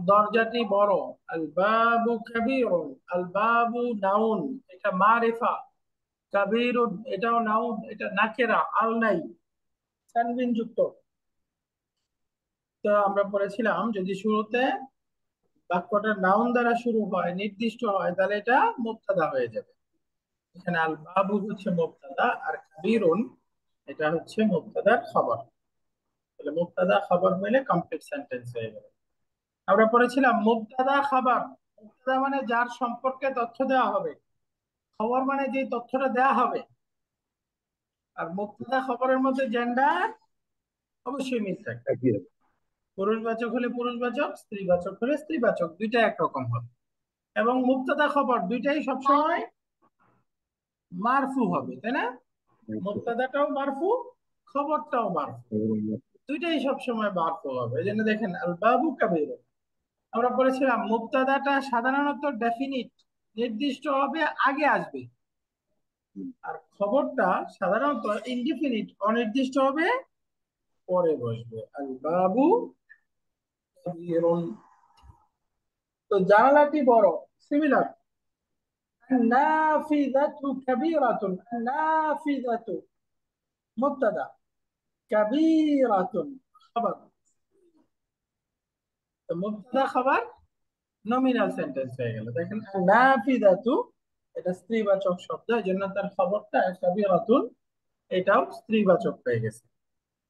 দরজাটি বড়, আল বাবু কাবীরুন, আল বাবু নাউন, এটা মারিফা, কাবীরুন এটাও নাউন, এটা নাকেরা, আল নাই, তানবিন যুক্ত। তো আমরা পড়েছিলাম যদি শুরুতে বাক্যটা নাউন দ্বারা শুরু হয়, নির্দিষ্ট হয়, তাহলে এটা মুবতাদা হয়ে যাবে। এখানে আল বাবু হচ্ছে মুবতাদা আর কাবীরুন এটা হচ্ছে মুবতাদার খবর। তাহলে মুবতাদা খবর মিলে কমপ্লিট সেন্টেন্স হয়ে গেল। আমরা পড়েছিলাম মুবতাদা খাবার, মুবতাদা মানে যার সম্পর্কে তথ্য দেওয়া হবে, খবর মানে যে তথ্যটা দেওয়া হবে। আর মুবতাদা খবরের মধ্যে জেন্ডার অবশ্যই মিল থাকে, একই হবে। পুরুষবাচক হলে পুরুষবাচক, স্ত্রীবাচক হলে স্ত্রীবাচক, দুইটা একরকম হবে। এবং মুবতাদা খবর দুইটাই সবসময় মারফু হবে, তাই না? মুবতাদাটাও মারফু, খবরটাও মারফু, দুইটাই সবসময় মারফু হবে। এই জন্য দেখেন আল বাবু কাবীর। আমরা বলেছিলাম মুবতাদাটা সাধারণত ডেফিনিট, নির্দিষ্ট হবে, আগে আসবে। আর খবরটা সাধারণত ইনডিফিনিট, অনির্দিষ্ট হবে, পরে বসবে। আল বাবু কাবীরুন। তো জানালাটি বড়, সিমিলার। নাফিযাতু কাবীরাতুন, নাফিযাতু মুবতাদা, কাবীরাতুন খবর। তো মুবতাদা খবর নমিনাল সেন্টেন্স হয়ে গেল। দেখেন নাফিযাতু এটা স্ত্রীবাচক শব্দ, এই জন্য তার খবরটা কাবীরাতুন এটাও স্ত্রীবাচক হয়ে গেছে।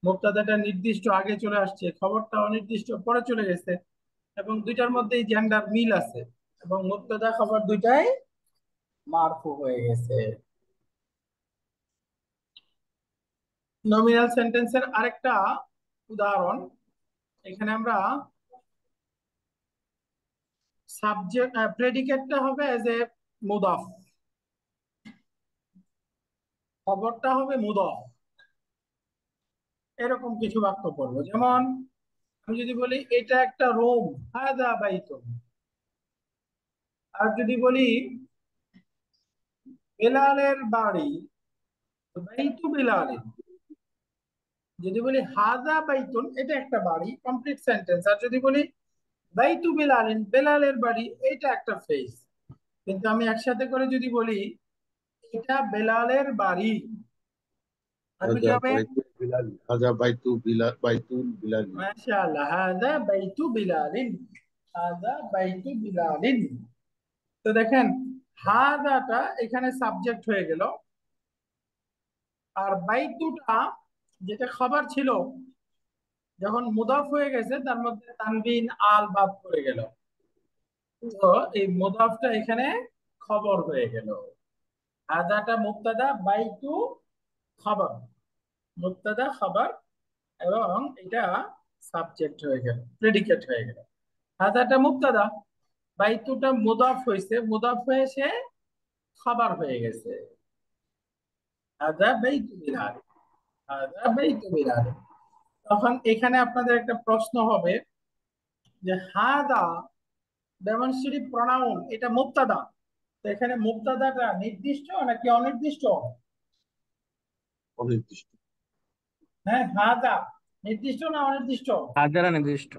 মুবতাদাটা নির্দিষ্ট আগে চলে আসছে, খবরটা অনির্দিষ্ট পরে চলে গেছে, এবং দুইটার মধ্যেই জেন্ডার মিল আছে, এবং মুবতাদা খবর দুইটাই মারফু হয়ে গেছে। নমিনাল সেন্টেন্সের আরেকটা উদাহরণ, এখানে আমরা সাবজেক্ট প্রেডিকেটটা হবে এজ এ মুদাফ, খবরটা হবে মুদাফ। এরকম কিছু বাক্য পড়বো, যেমন আমি যদি বলি এটা একটা রুম, হাদা বাইতুন। আর যদি বলি বেলালের বাড়ি, বাইতু বেলালের। যদি বলি হাদা বাইতুন, এটা একটা বাড়ি, কমপ্লিট সেন্টেন্স। আর যদি বলি বাইতু বেলালিন, বেলালের বাড়ি, এটা একটা ফ্রেজ। কিন্তু আমি একসাথে করে যদি বলি এটা বেলালের বাড়ি, তাহলে কি হাজা হবে? বাইতুল বিলাল, হাজা বাইতুল বিলাল। মাশাআল্লাহ, হাযা বাইতু বিলালিন, হাযা বাইতু বিলালিন। তো দেখেন হাযাটা এখানে সাবজেক্ট হয়ে গেল, আর বাইতুটা যেটা খবর ছিল যখন মুদাফ হয়ে গেছে তার মধ্যে তানবিন আল বাদ পড়ে গেল, তো এই মুদাফটা এখানে খবর হয়ে গেল। হাযাটা মুবতাদা, বাইতু খবর, মুবতাদা খবর, এবং এটা সাবজেক্ট হয়ে গেল, প্রেডিকেট হয়ে গেল। হাযাটা মুবতাদা, বাইতুটা মুদাফ হয়েছে, মুদাফ হয়ে সে খবর হয়ে গেছে। হাযা বাইতু বিলাল, হাযা বাইতু বিলাল। তখন এখানে আপনাদের একটা প্রশ্ন হবে যে হাযা ডেমনস্ট্রেটিভ প্রোনাউন, এটা মুবতাদা, তো এখানে মুবতাদাটা নির্দিষ্ট নাকি অনির্দিষ্ট? অনির্দিষ্ট। হ্যাঁ, হাযা নির্দিষ্ট না অনির্দিষ্ট? হাজারা নির্দিষ্ট।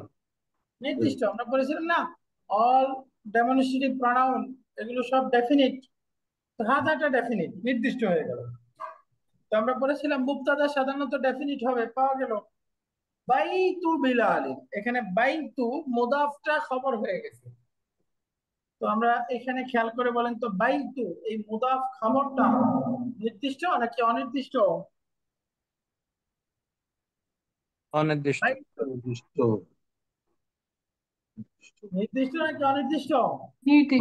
নির্দিষ্ট। আমরা বলেছিলাম না অল ডেমনস্ট্রেটিভ প্রোনাউন এগুলো সব ডেফিনিট, তো হাযাটা ডেফিনিট, নির্দিষ্ট হয়ে গেল। তো আমরা বলেছিলাম মুবতাদা সাধারণত ডেফিনিট হবে, পাওয়া গেল বাইতু বিলাল, এখানে বাইতু মুদাফটা খবর হয়ে গেছে। তো আমরা এখানে খেয়াল করে বলেন তো বাইতু এই মুদাফ খবরটা নির্দিষ্ট নাকি অনির্দিষ্ট? অনির্দিষ্ট। বাইতু অনির্দিষ্ট। নির্দিষ্ট নাকি অনির্দিষ্ট?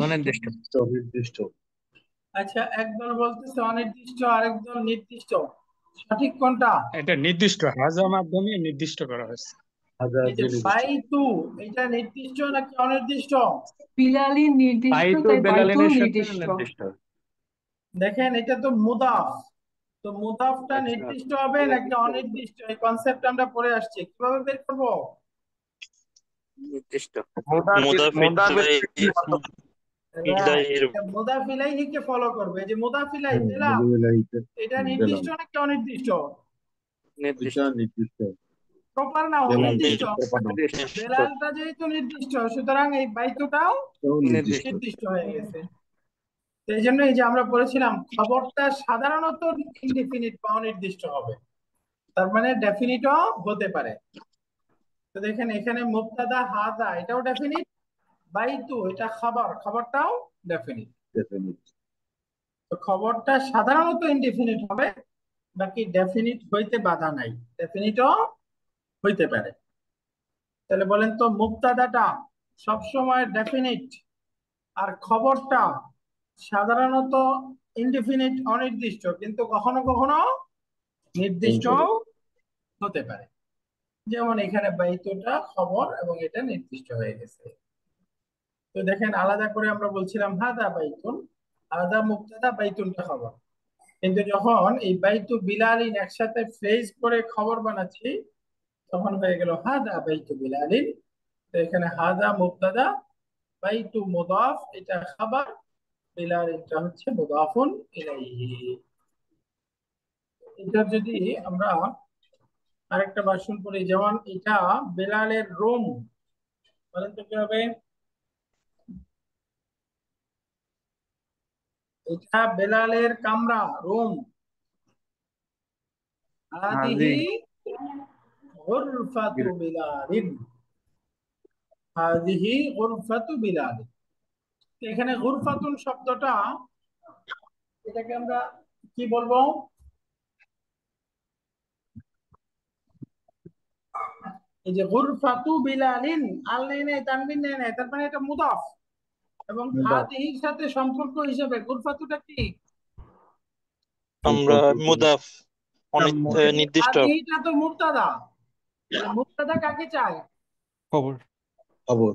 অনির্দিষ্ট। অনির্দিষ্ট। আচ্ছা, একদল বলতেছে অনির্দিষ্ট, আরেকদল নির্দিষ্ট, সঠিক কোনটা? এটা নির্দিষ্ট হাজা মাধ্যমে নির্দিষ্ট করা হয়েছে। হাজা এই যে যে নির্দিষ্ট। বাইতু এটা নির্দিষ্ট নাকি অনির্দিষ্ট? বিলালি নির্দিষ্ট, বাইতুল তাই বাইতুল বেলালিনের সাথে নির্দিষ্ট। নির্দিষ্ট। দেখেন এটা তো মুদাফ, তো মুদাফটা আচ্ছা। নির্দিষ্ট হবে নাকি অনির্দিষ্ট, এই কনসেপ্ট আমরা পড়ে আসছি, কিভাবে বের করবো? নির্দিষ্ট। মুদাফ ইলাইহিকে ফলো করবে, যে মুদাফ ইলাইহি হ্যাঁ, বেলাল, বিলাল। এটা নির্দিষ্ট নাকি অনির্দিষ্ট? নির্দিষ্ট। এটা নির্দিষ্ট। প্রপার না বেলাল অনির্দিষ্ট? নির্দিষ্ট। বেলালটা যেহেতু নির্দিষ্ট, সুতরাং এই বাইতুটাও নির্দিষ্ট। নির্দিষ্ট হয়ে গেছে। এই জন্য এই যে আমরা বলেছিলাম খবরটা সাধারণত ইনডিফিনিট বা অনির্দিষ্ট হবে, তার মানে ডেফিনিটও হতে পারে। তো দেখেন এখানে মুবতাদা হাযা এটাও ডেফিনিট, বাইতু এটা খবর, খবরটাও ডেফিনিট। ডেফিনিট। তো খবরটা সাধারণত ইনডিফিনিট হবে, বাকি ডেফিনিট হইতে বাধা নাই, ডেফিনিটও হইতে পারে। তাহলে বলেন তো মুবতাদাটা সবসময় ডেফিনিট আর খবরটা সাধারণত ইনডিফিনিট অনির্দিষ্ট, কিন্তু কখনো কখনো নির্দিষ্ট হতে পারে। যেমন এখানে বাইতুটা খবর এবং এটা নির্দিষ্ট হয়ে গেছে। তো দেখেন আলাদা করে আমরা বলছিলাম হাদা বাইতুন, হাদা মুবতাদা, বাইতুনটা খবর, কিন্তু যখন এই বাইতু বিলালিন একসাথে ফ্রেজ করে খবর বানাচ্ছি তখন হয়ে গেল হাদা বাইতু বিলালিন। তো এখানে হাদা মুবতাদা, বাইতু মুদাফ এটা খবর, বিলালিনটা হচ্ছে মুদাফুন ইলাইহি। এটা যদি আমরা আরেকটা ভার্সন পড়ি, যেমন এটা বেলালের রুম, বলেন তো কি হবে? এটা বেলালের কামরা, রুম। হাদিহি গুরফাতু বিলালিন, হাদিহি গুরফাতু বিলালিন। এখানে গুরফাতুন শব্দটা এটাকে আমরা কি বলবো? এই যে গুরফাতু বিলালিন, আল নেই তানবিন নেই, তার মানে এটা মুদাফ, এবং হাদিহির সাথে সম্পর্ক হিসেবে গুরফাতুটা কি? আমরা মুদাফ নির্দিষ্ট। হাদিহিটা তো মুবতাদা, মুবতাদা কাকে চায়? খবর। খবর।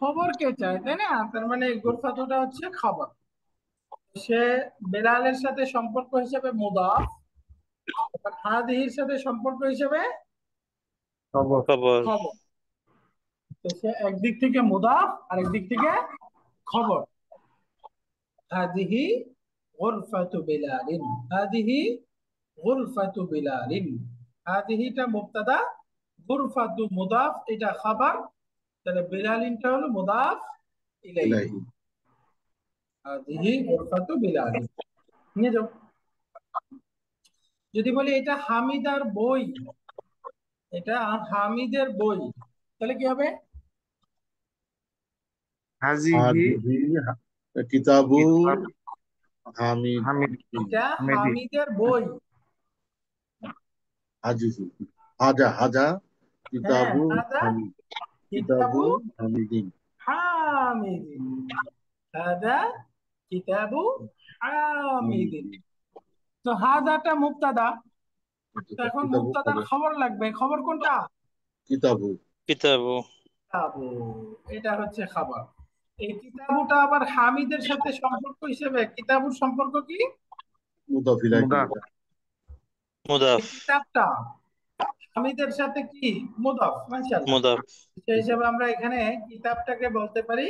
খবরকে চায়, তাই না? তার মানে গুরফাতুটা হচ্ছে খবর। সে বেলালের সাথে সম্পর্ক হিসেবে মুদাফ, আর হাদিহির সাথে সম্পর্ক হিসেবে খবর। খবর। তো সে একদিক থেকে মুদাফ আর একদিক থেকে খবর। হাদিহি গুরফাতু বিলালিন, হাদিহি গুরফাতু বিলালিন, হাদিহিটা মুবতাদা, গুরফাতু মুদাফ এটা খবর, তাহলে বিলালিনটা হলো মুদাফ ইলাইহি। ইলাইহি। হাদিহি গুরফাতু বিলালিন, নিয়ে যাও। যদি বলি এটা হামিদার বই, এটা হামিদের বই, তাহলে কি হবে? হাজিহি হাদিহি কিতাবু কিতাব হামিদ। হামিদ এটা হামিদি হামিদের বই। হাজিহি হাজা হাজা হ্যাঁ, কিতাবু হাদা হামিদ। কিতাবু কিতাবু হামিদিন। হামিদিন, হাদা কিতাবু হামিদিন। তো হাদাটা মুবতাদা, তো এখন কিতাবু মুবতাদার খবর। খবর লাগবে। খবর কোনটা? কিতাবু কিতাবু কিতাবু, এটা হচ্ছে খবর। এই কিতাবুটা আবার হামিদের সাথে সম্পর্ক হিসেবে, কিতাবুর সম্পর্ক কি? মুদাফ ইলাইহি। মুদাফ মুদাফ এই কিতাবটা হামিদের সাথে কি? মুদাফ। মাশাআল্লাহ। মুদাফ সেই হিসেবে আমরা এখানে কিতাবটাকে বলতে পারি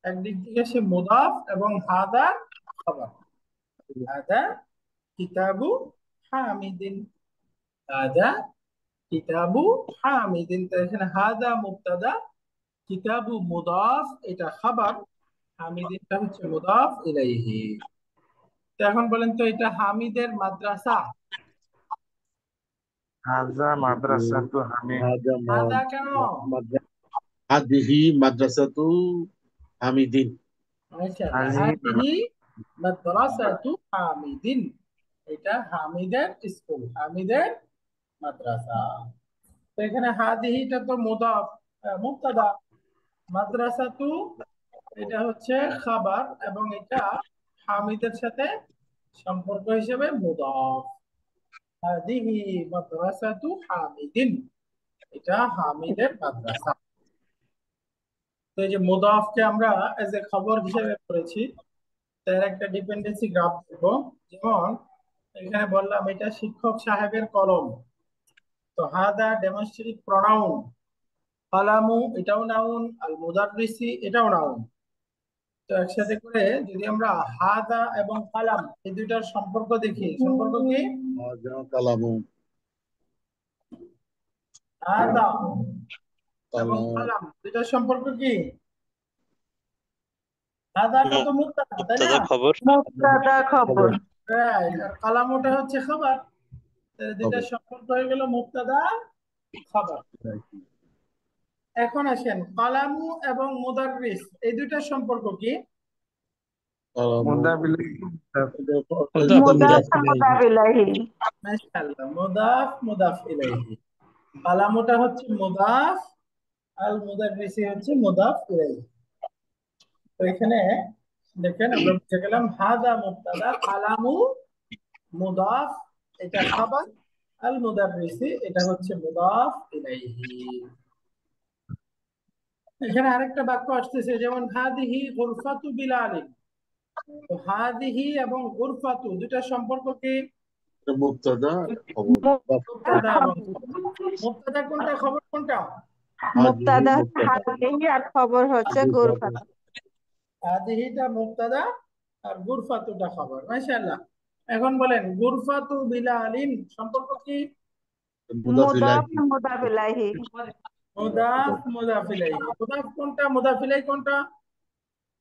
একদিক থেকে সে মুদাফ এবং হাদা খবর। হাদা কিতাবু হামিদিন, হাদা কিতাবু হামিদিন। তো এখানে হাদা মুবতাদা, কিতাবু মুদাফ, এটা খাবার, হামিদিনটা হচ্ছে মুদাফ ইলাইহি। তো এখন বলেন তো এটা হামিদের মাদ্রাসা। হাজা মাদ্রাসাতু হামিদ হাজা হাদা কেন? হাদিহি মাদ্রাসাতু হামিদিন। মাশাআল্লাহ, হাজিহি হাদিহি মাদ্রাসাতু হামিদিন, এটা হামিদের স্কুল, হামিদের মাদ্রাসা। তো এখানে হাদিহিটা তো মুদাফ, মুবতাদা, মাদ্রাসাতু এটা হচ্ছে খাবার, এবং এটা হামিদের সাথে সম্পর্ক হিসেবে মুদাফ। হাদিহি মাদ্রাসাতু হামিদিন, এটা হামিদের মাদ্রাসা। তো এই যে মুদাফকে আমরা এজ এ খবর হিসেবে করেছি, তার একটা ডিপেন্ডেন্সি গ্রাফ দেখবো। যেমন এখানে বললাম এটা শিক্ষক সাহেবের কলম, তো হাদা ডেমনস্ট্রেটিভ প্রোনাউন, কালামু এটাও নাউন, আল মুদাররিসি এটাও নাউন। তো একসাথে করে যদি আমরা হাদা এবং কালাম এই দুইটার সম্পর্ক দেখি, সম্পর্ক কি? হাজা কালামু হাদা এবং কালাম কালাম দুইটার সম্পর্ক কি? হাদাটা তো মুবতাদা, তাই না? মুবতাদা খবর মুবতাদা খবর। রাইট, আর কালামটা হচ্ছে খাবার। তাহলে দুইটার খবর। সম্পর্ক হয়ে গেল মুবতাদা খাবার। এখন আসেন কালামু এবং মুদাররিস এই দুইটার সম্পর্ক কি? কালামু মুদাফ ইলাইহি মুদাফ মুদাফ ইলাইহি। মাশাআল্লাহ, মুদাফ মুদাফ ইলাইহি। কালামুটা হচ্ছে মুদাফ, আল মুদাররিসি হচ্ছে মুদাফ ইলাইহি। তো এখানে দেখেন আমরা বুঝে গেলাম হাদা মুবতাদা, কালামু মুদাফ এটা খাবার, আল মুদাররিসি এটা হচ্ছে মুদাফ ইলাইহি। এখানে আরেকটা বাক্য আসতেছে, যেমন হাদিহি গুরফাতু বিলালিন। তো হাদিহি এবং গুরফাতু দুটার সম্পর্ক কি? মুবতাদা খবর। মুবতাদা এবং মুবতাদা কোনটা, খবর কোনটা? মুবতাদা মুবতাদা। হাদিহি আর খবর হচ্ছে গুরফাত। হাদিহিটা মুবতাদা আর গুরফাতুটা খবর। মাশাআল্লাহ। এখন বলেন গুরফাতু বিলালিন সম্পর্ক কি? মুদাফ মুদাফ ইলাইহি। মুদাফ ইলাইহি। মুদাফ মুদাফ ইলাইহি। মুদাফ কোনটা, মুদাফ ইলাইহি কোনটা?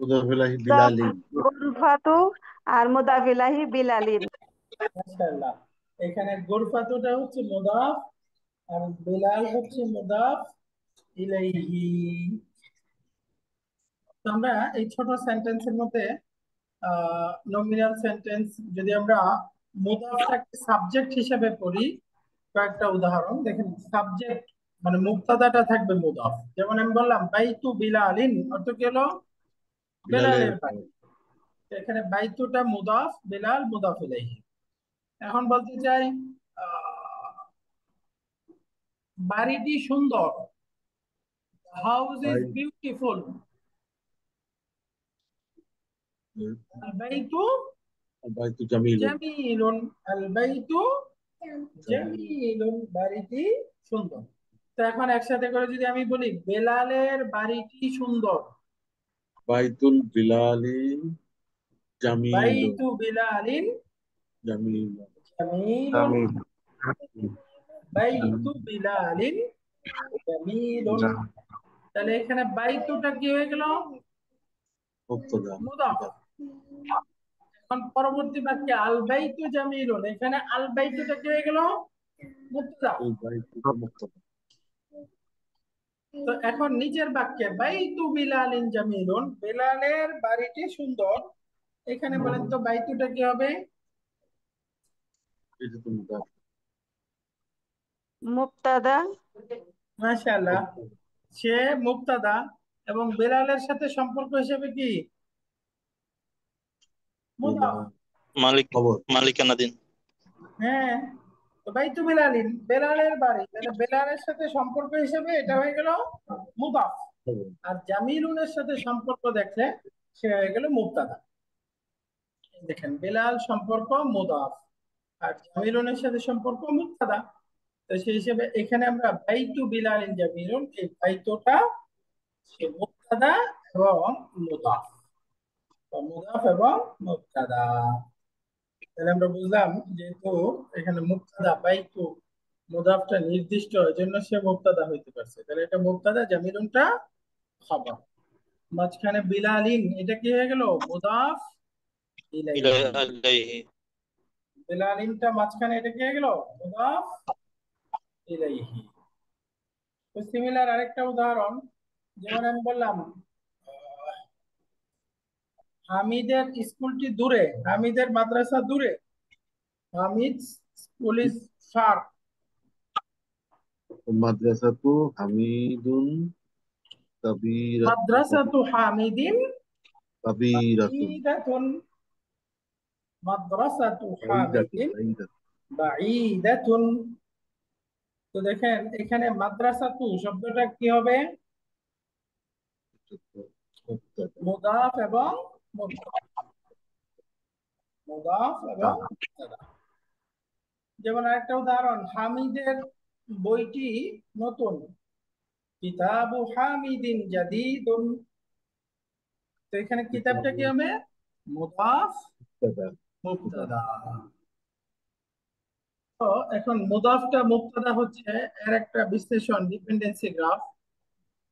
মুদাফ ইলাইহি মুদাফ বিলালিন। গুরফাতু আর মুদাফ ইলাইহি বিলালিন। মাশাআল্লাহ। এখানে গুরফাতুটা হচ্ছে মুদাফ আর বিলাল হচ্ছে মুদাফ ইলাইহি। তো আমরা এই ছোট সেন্টেন্সের মধ্যে নমিনাল সেন্টেন্স যদি আমরা মুদাফটাকে সাবজেক্ট হিসেবে পড়ি, কয়েকটা উদাহরণ দেখেন। সাবজেক্ট মানে মুবতাদাটা থাকবে মুদাফ, যেমন আমি বললাম বাইতু বিলালিন, অর্থ কি হলো? বিলালের বেলালের বাড়ি। তো এখানে বাইতুটা মুদাফ, বেলাল মুদাফ ইলাইহি। এখন বলতে চাই বাড়িটি সুন্দর, হাউস ইজ বিউটিফুল। আল বাইতু বাইতু জামিলুন। জামিলুন, আল বাইতু জামিলুন, বাড়িটি সুন্দর। তো এখন একসাথে করে যদি আমি বলি বেলালের বাড়িটি সুন্দর, বাইতুল বিলালি জামিলুন। বাইতু বিলালিন জামিলুন। জামিলুন, হামিদ বাইতু বিলালিন জামিলুন। তাহলে এখানে বাইতুটা কি হয়ে গেল? মুবতাদা। মুদাফ, এখন পরবর্তী বাক্যে আল বাইতু জামিলুন, এখানে আল বাইতুটা কি হয়ে গেল? মুবতাদা। এই বাইতুটা মুক্তাদা। তো এখন নিচের বাক্যে বাইতু বিলালিন জামিলুন, বেলালের বাড়িটি সুন্দর, এখানে বলেন তো বাইতুটা কি হবে? এটা তো মুদাফ। মুবতাদা। মাশাআল্লাহ, সে মুবতাদা এবং বেলালের সাথে সম্পর্ক হিসেবে কি? মুদাফ। মালিক খবর। মালিকানাধীন। হ্যাঁ, তো বাইতু বিলালিন বেলালের বাড়ি, তাহলে বেলালের সাথে সম্পর্ক হিসেবে এটা হয়ে গেল মুদাফ। খবর। আর জামিলুনের সাথে সম্পর্ক দেখলে সে হয়ে গেল মুবতাদা। দেখেন, বেলাল সম্পর্ক মুদাফ আর জামিলুনের সাথে সম্পর্ক মুবতাদা। তো সেই হিসেবে এখানে আমরা বাইতু বিলালিন জামিলুন, এই বাইতুটা সে মুবতাদা এবং মুদাফ, তো মুদাফ এবং মুবতাদা। তাহলে আমরা বুঝলাম যেহেতু এখানে মুবতাদা বাইতু মুদাফটা নির্দিষ্ট, এজন্য সে মুবতাদা হইতে পারছে, তাহলে এটা মুবতাদা, জামিলুনটা খবর। মাঝখানে বিলালিন এটা কি হয়ে গেল? মুদাফ ইলাইহি। ইলাইহি। বিলালিনটা মাঝখানে এটা কি হয়ে গেল? মুদাফ ইলাইহি। তো সিমিলার আরেকটা উদাহরণ, যেমন আমি বললাম হামিদের স্কুলটি দূরে, হামিদের মাদ্রাসা দূরে, হামিদ স্কুল ইজ ফার। মাদ্রাসাতু হামিদুন কাবীরাতুন। মাদ্রাসাতু হামিদিন কাবীরাতুন। বাঈদাতুন, মাদ্রাসাতু হামিদিন বাঈদাতুন। বাঈদাতুন। তো দেখেন এখানে মাদ্রাসাতু শব্দটা কি হবে? মুক্তাদা। মুদাফ এবং মুবতাদা, মুদাফ এবং মুবতাদা। যেমন আরেকটা উদাহরণ, হামিদের বইটি নতুন, কিতাবু হামিদিন জাদীদুন। তো এখানে কিতাবটা কি হবে? মুদাফ মুক্তাদা। মুবতাদা। তো এখন মুদাফটা মুবতাদা হচ্ছে এর একটা বিশ্লেষণ, ডিপেন্ডেন্সি গ্রাফ।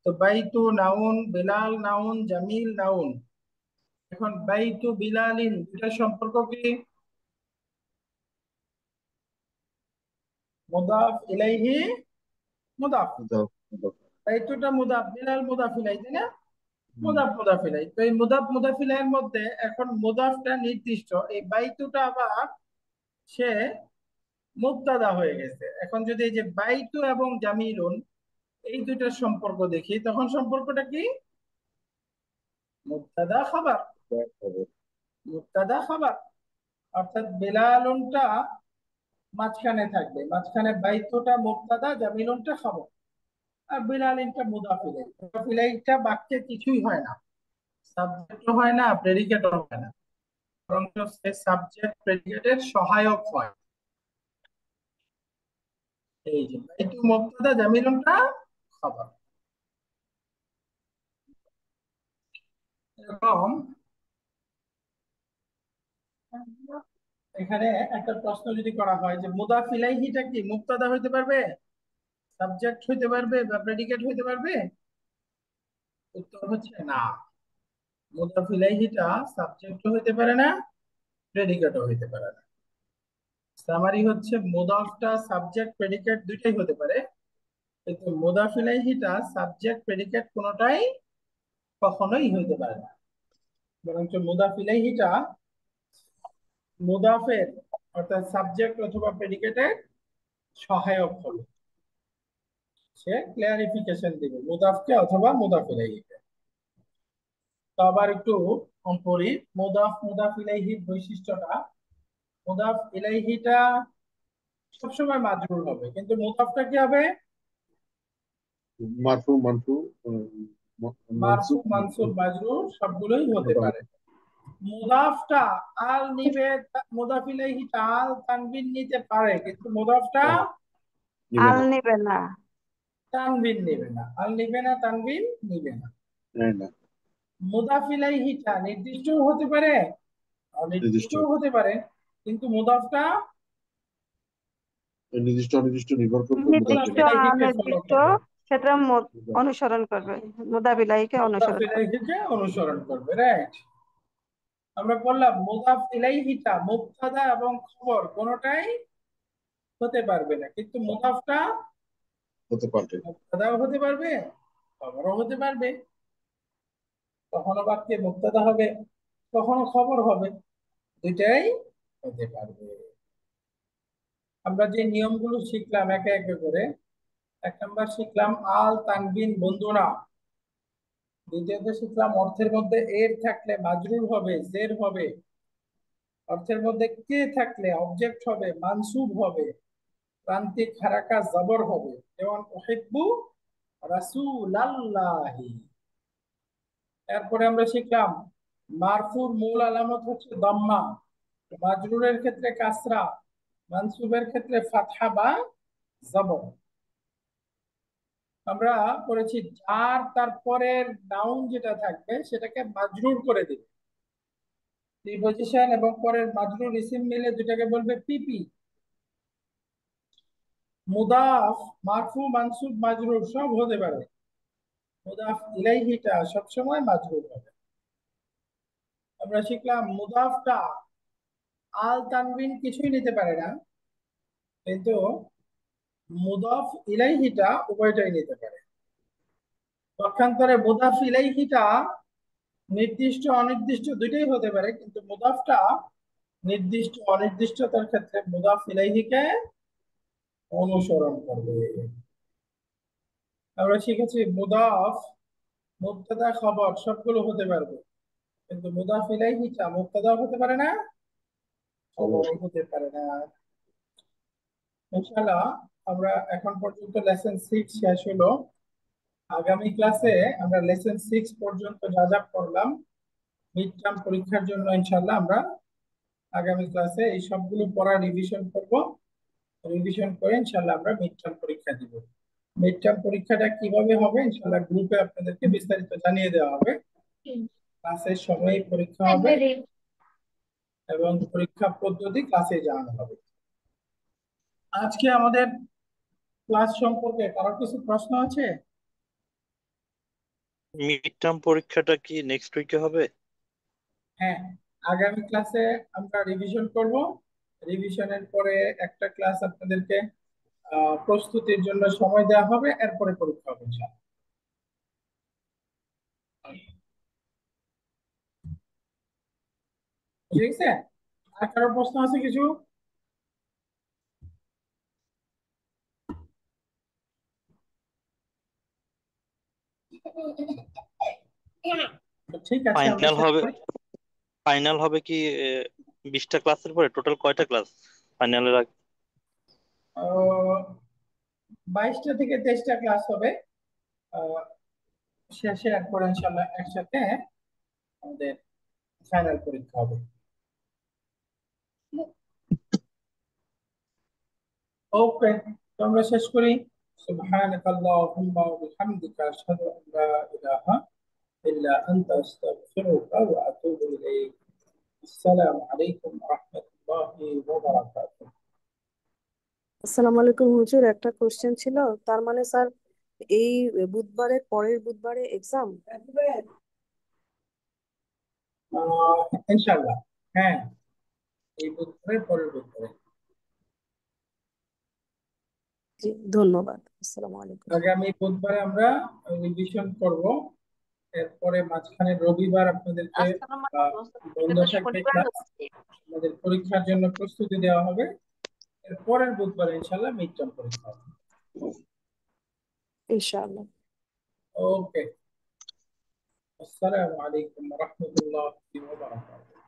তো বাইতু নাউন, বিলাল নাউন, জামিল নাউন। এখন বাইতু বিলালিন দুটার সম্পর্ক কি? মুদাফ ইলাইহি মুদাফ। মুদাফ। মুদাফ। বাইতুটা মুদাফ, বিলাল মুদাফ ইলাইহি, তাই না? মুদাফ মুদাফ ইলাইহি। তো এই মুদাফ মুদাফ ইলাইহির মধ্যে এখন মুদাফটা নির্দিষ্ট, এই বাইতুটা আবার সে মুবতাদা হয়ে গেছে। এখন যদি এই যে বাইতু এবং জামিলুন এই দুইটার সম্পর্ক দেখি, তখন সম্পর্কটা কি? মুবতাদা খাবার, খবর। মুবতাদা খাবার। অর্থাৎ বেলালুনটা মাঝখানে থাকবে, মাঝখানে বাইতুটা মুবতাদা, জামিলুনটা খাবার, আর বিলালিনটা মুদাফ ইলাইহি। মুদাফ ইলাইহিটা বাক্যে কিছুই হয় না, সাবজেক্টও হয় না, প্রেডিকেটও হয় না, বরং সে সাবজেক্ট প্রেডিকেটের সহায়ক হয়। এই যে বাইতু মুবতাদা, জামিলুনটা খাবার। এরকম এখানে একটা প্রশ্ন যদি করা হয় যে মুদাফ ইলাইহিটা কি মুবতাদা হইতে পারবে, সাবজেক্ট হইতে পারবে বা প্রেডিকেট হইতে পারবে? উত্তর হচ্ছে না, মুদাফ ইলাইহিটা সাবজেক্টও হইতে পারে না, প্রেডিকেটও হইতে পারে না। সামারি হচ্ছে মুদাফটা সাবজেক্ট প্রেডিকেট দুইটাই হতে পারে, কিন্তু মুদাফ ইলাইহিটা সাবজেক্ট প্রেডিকেট কোনোটাই কখনোই হইতে পারে না, বরঞ্চ মুদাফ ইলাইহিটা মুদাফের অর্থাৎ সাবজেক্ট অথবা প্রেডিকেটের সহায়ক হবে, সে ক্লিয়ারিফিকেশন দিবে মুদাফকে অথবা মুদাফ ইলাইহিকে। তো আবার একটু পড়ি, মুদাফ মুদাফ ইলাইহির বৈশিষ্ট্যটা। মুদাফ ইলাইহিটা সবসময় মাজরুর হবে, কিন্তু মুদাফটা কি হবে? মারফু মারফু মারফু মানসুব মাজরুর সবগুলোই হতে পারে। মুদাফটা আল নিবে, মুদাফ ইলাইহিটা আল তানবিন নিতে পারে, কিন্তু মুদাফটা আল নিবে না। তানবিন নেবে না, আল নিবে না, তানবিন নিবে না। না। মুদাফ ইলাইহিটা নির্দিষ্ট হতে পারে, অনির্দিষ্ট হতে পারে, কিন্তু মুদাফটা নির্দিষ্ট অনির্দিষ্ট নির্ভর করবে নির্দিষ্ট অনির্দিষ্ট সেটা অনুসরণ করবে, মুদাফ ইলাইহিকে অনুসরণ করবে। অনুসরণ করবে, রাইট। আমরা বললাম মুদাফ ইলাইহিটা মুবতাদা এবং খবর কোনোটাই হতে পারবে না, কিন্তু মুদাফটা হতে পারবে। মুবতাদাও হতে পারবে, খবরও হতে পারবে। কখনো বাক্যে মুবতাদা হবে, কখনো খবর হবে, দুইটাই হতে পারবে। আমরা যে নিয়মগুলো শিখলাম একে একে করে, 1 নম্বর শিখলাম আল তানবিন বন্ধুরা, দ্বিতীয়ত শিখলাম অর্থের মধ্যে এর থাকলে মাজরুর হবে, জের হবে, অর্থের মধ্যে কে থাকলে অবজেক্ট হবে, মানসুব হবে, প্রান্তিক হারাকা জবর হবে, যেমন উহিব্বু রাসূলাল্লাহি। এরপরে আমরা শিখলাম মারফুর মূল আলামত হচ্ছে দাম্মা, মাজরুরের ক্ষেত্রে কাসরা, মানসুবের ক্ষেত্রে ফাতহা বা জবর। আমরা পড়েছি যার তারপরের নাউন যেটা থাকবে সেটাকে মাজরুর করে দিবে, প্রিপজিশন এবং পরের মাজরুর ইসিম মিলে দুটাকে বলবে পিপি। মুদাফ মারফু মানসুব মাজরুর সব হতে পারে, মুদাফ ইলাইহিটা সবসময় মাজরুর হবে। আমরা শিখলাম মুদাফটা আল তানবিন কিছুই নিতে পারে না, কিন্তু মুদাফ ইলাইহিটা উভয়টাই নিতে পারে। পক্ষান্তরে মুদাফ ইলাইহিটা নির্দিষ্ট অনির্দিষ্ট দুইটাই হতে পারে, কিন্তু মুদাফটা নির্দিষ্ট অনির্দিষ্টতার ক্ষেত্রে মুদাফ ইলাইহিকে অনুসরণ করবে। আমরা শিখেছি মুদাফ মুবতাদা খবর সবগুলো হতে পারবে, কিন্তু মুদাফ ইলাইহিটা মুবতাদাও হতে পারে না, খবরও হতে পারে না। ইনশাআল্লাহ আমরা এখন পর্যন্ত লেসন 6 শেষ হলো। আগামী ক্লাসে আমরা লেসন 6 পর্যন্ত যা যা পড়লাম মিড টার্ম পরীক্ষার জন্য ইনশাআল্লাহ আমরা আগামী ক্লাসে এই সবগুলো পড়া রিভিশন করব। রিভিশন করে ইনশাআল্লাহ আমরা মিড টার্ম পরীক্ষা দিব। মিড টার্ম পরীক্ষাটা কিভাবে হবে ইনশাআল্লাহ গ্রুপে আপনাদেরকে বিস্তারিত জানিয়ে দেওয়া হবে। ক্লাসের সময় পরীক্ষা হবে এবং পরীক্ষা পদ্ধতি ক্লাসে জানানো হবে। আজকে আমাদের ক্লাস সম্পর্কে কারো কিছু প্রশ্ন আছে? মিড টার্ম পরীক্ষাটা কি নেক্সট উইকে হবে? হ্যাঁ, আগামী ক্লাসে আমরা রিভিশন করব। রিভিশনের পরে একটা ক্লাস আপনাদেরকে প্রস্তুতির জন্য সময় দেওয়া হবে, এরপরে পরীক্ষা হবে ইনশাআল্লাহ। ঠিক আছে, আর কারো প্রশ্ন আছে কিছু? ঠিক আছে, আমরা ফাইনাল শেষ হবে করি। ফাইনাল হবে কি 20টা ক্লাসের পরে? টোটাল কয়টা ক্লাস ফাইনালের আগে? 22টা থেকে 23টা ক্লাস হবে। আহ, শেষে একবার ইনশাআল্লাহ একসাথে আমাদের ফাইনাল পরীক্ষা হবে। ওকে, তো আমরা শেষ করি। সুবহানাকা আল্লাহুম্মা ওয়া বিহামদিকা আশহাদু আন লা ইলাহা ইল্লা আনতা আস্তাগফিরুকা ওয়া আতুবু ইলাইক। আসসালামু আলাইকুম ওয়া রাহমাতুল্লাহি ওয়া বারাকাতুহু। আসসালামু আলাইকুম হুজুর, একটা কোশ্চেন ছিল। তার মানে স্যার এই বুধবারের পরের বুধবারে এক্সাম? ইনশাআল্লাহ, হ্যাঁ, এই বুধবারের পরের বুধবারে। জি, ধন্যবাদ। আসসালামু আলাইকুম। আগামী বুধবারে আমরা রিভিশন করব, এরপরে মাঝখানে রবিবার আপনাদেরকে বন্ধ থাকবে ক্লাস, আমাদের পরীক্ষার জন্য প্রস্তুতি দেওয়া হবে। এর পরের বুধবারে ইনশাআল্লাহ মিড টার্ম পরীক্ষা হবে। ইনশাআল্লাহ। ওকে, আসসালামু আলাইকুম ওয়া রাহমাতুল্লাহি ওয়া বারাকাতুহু।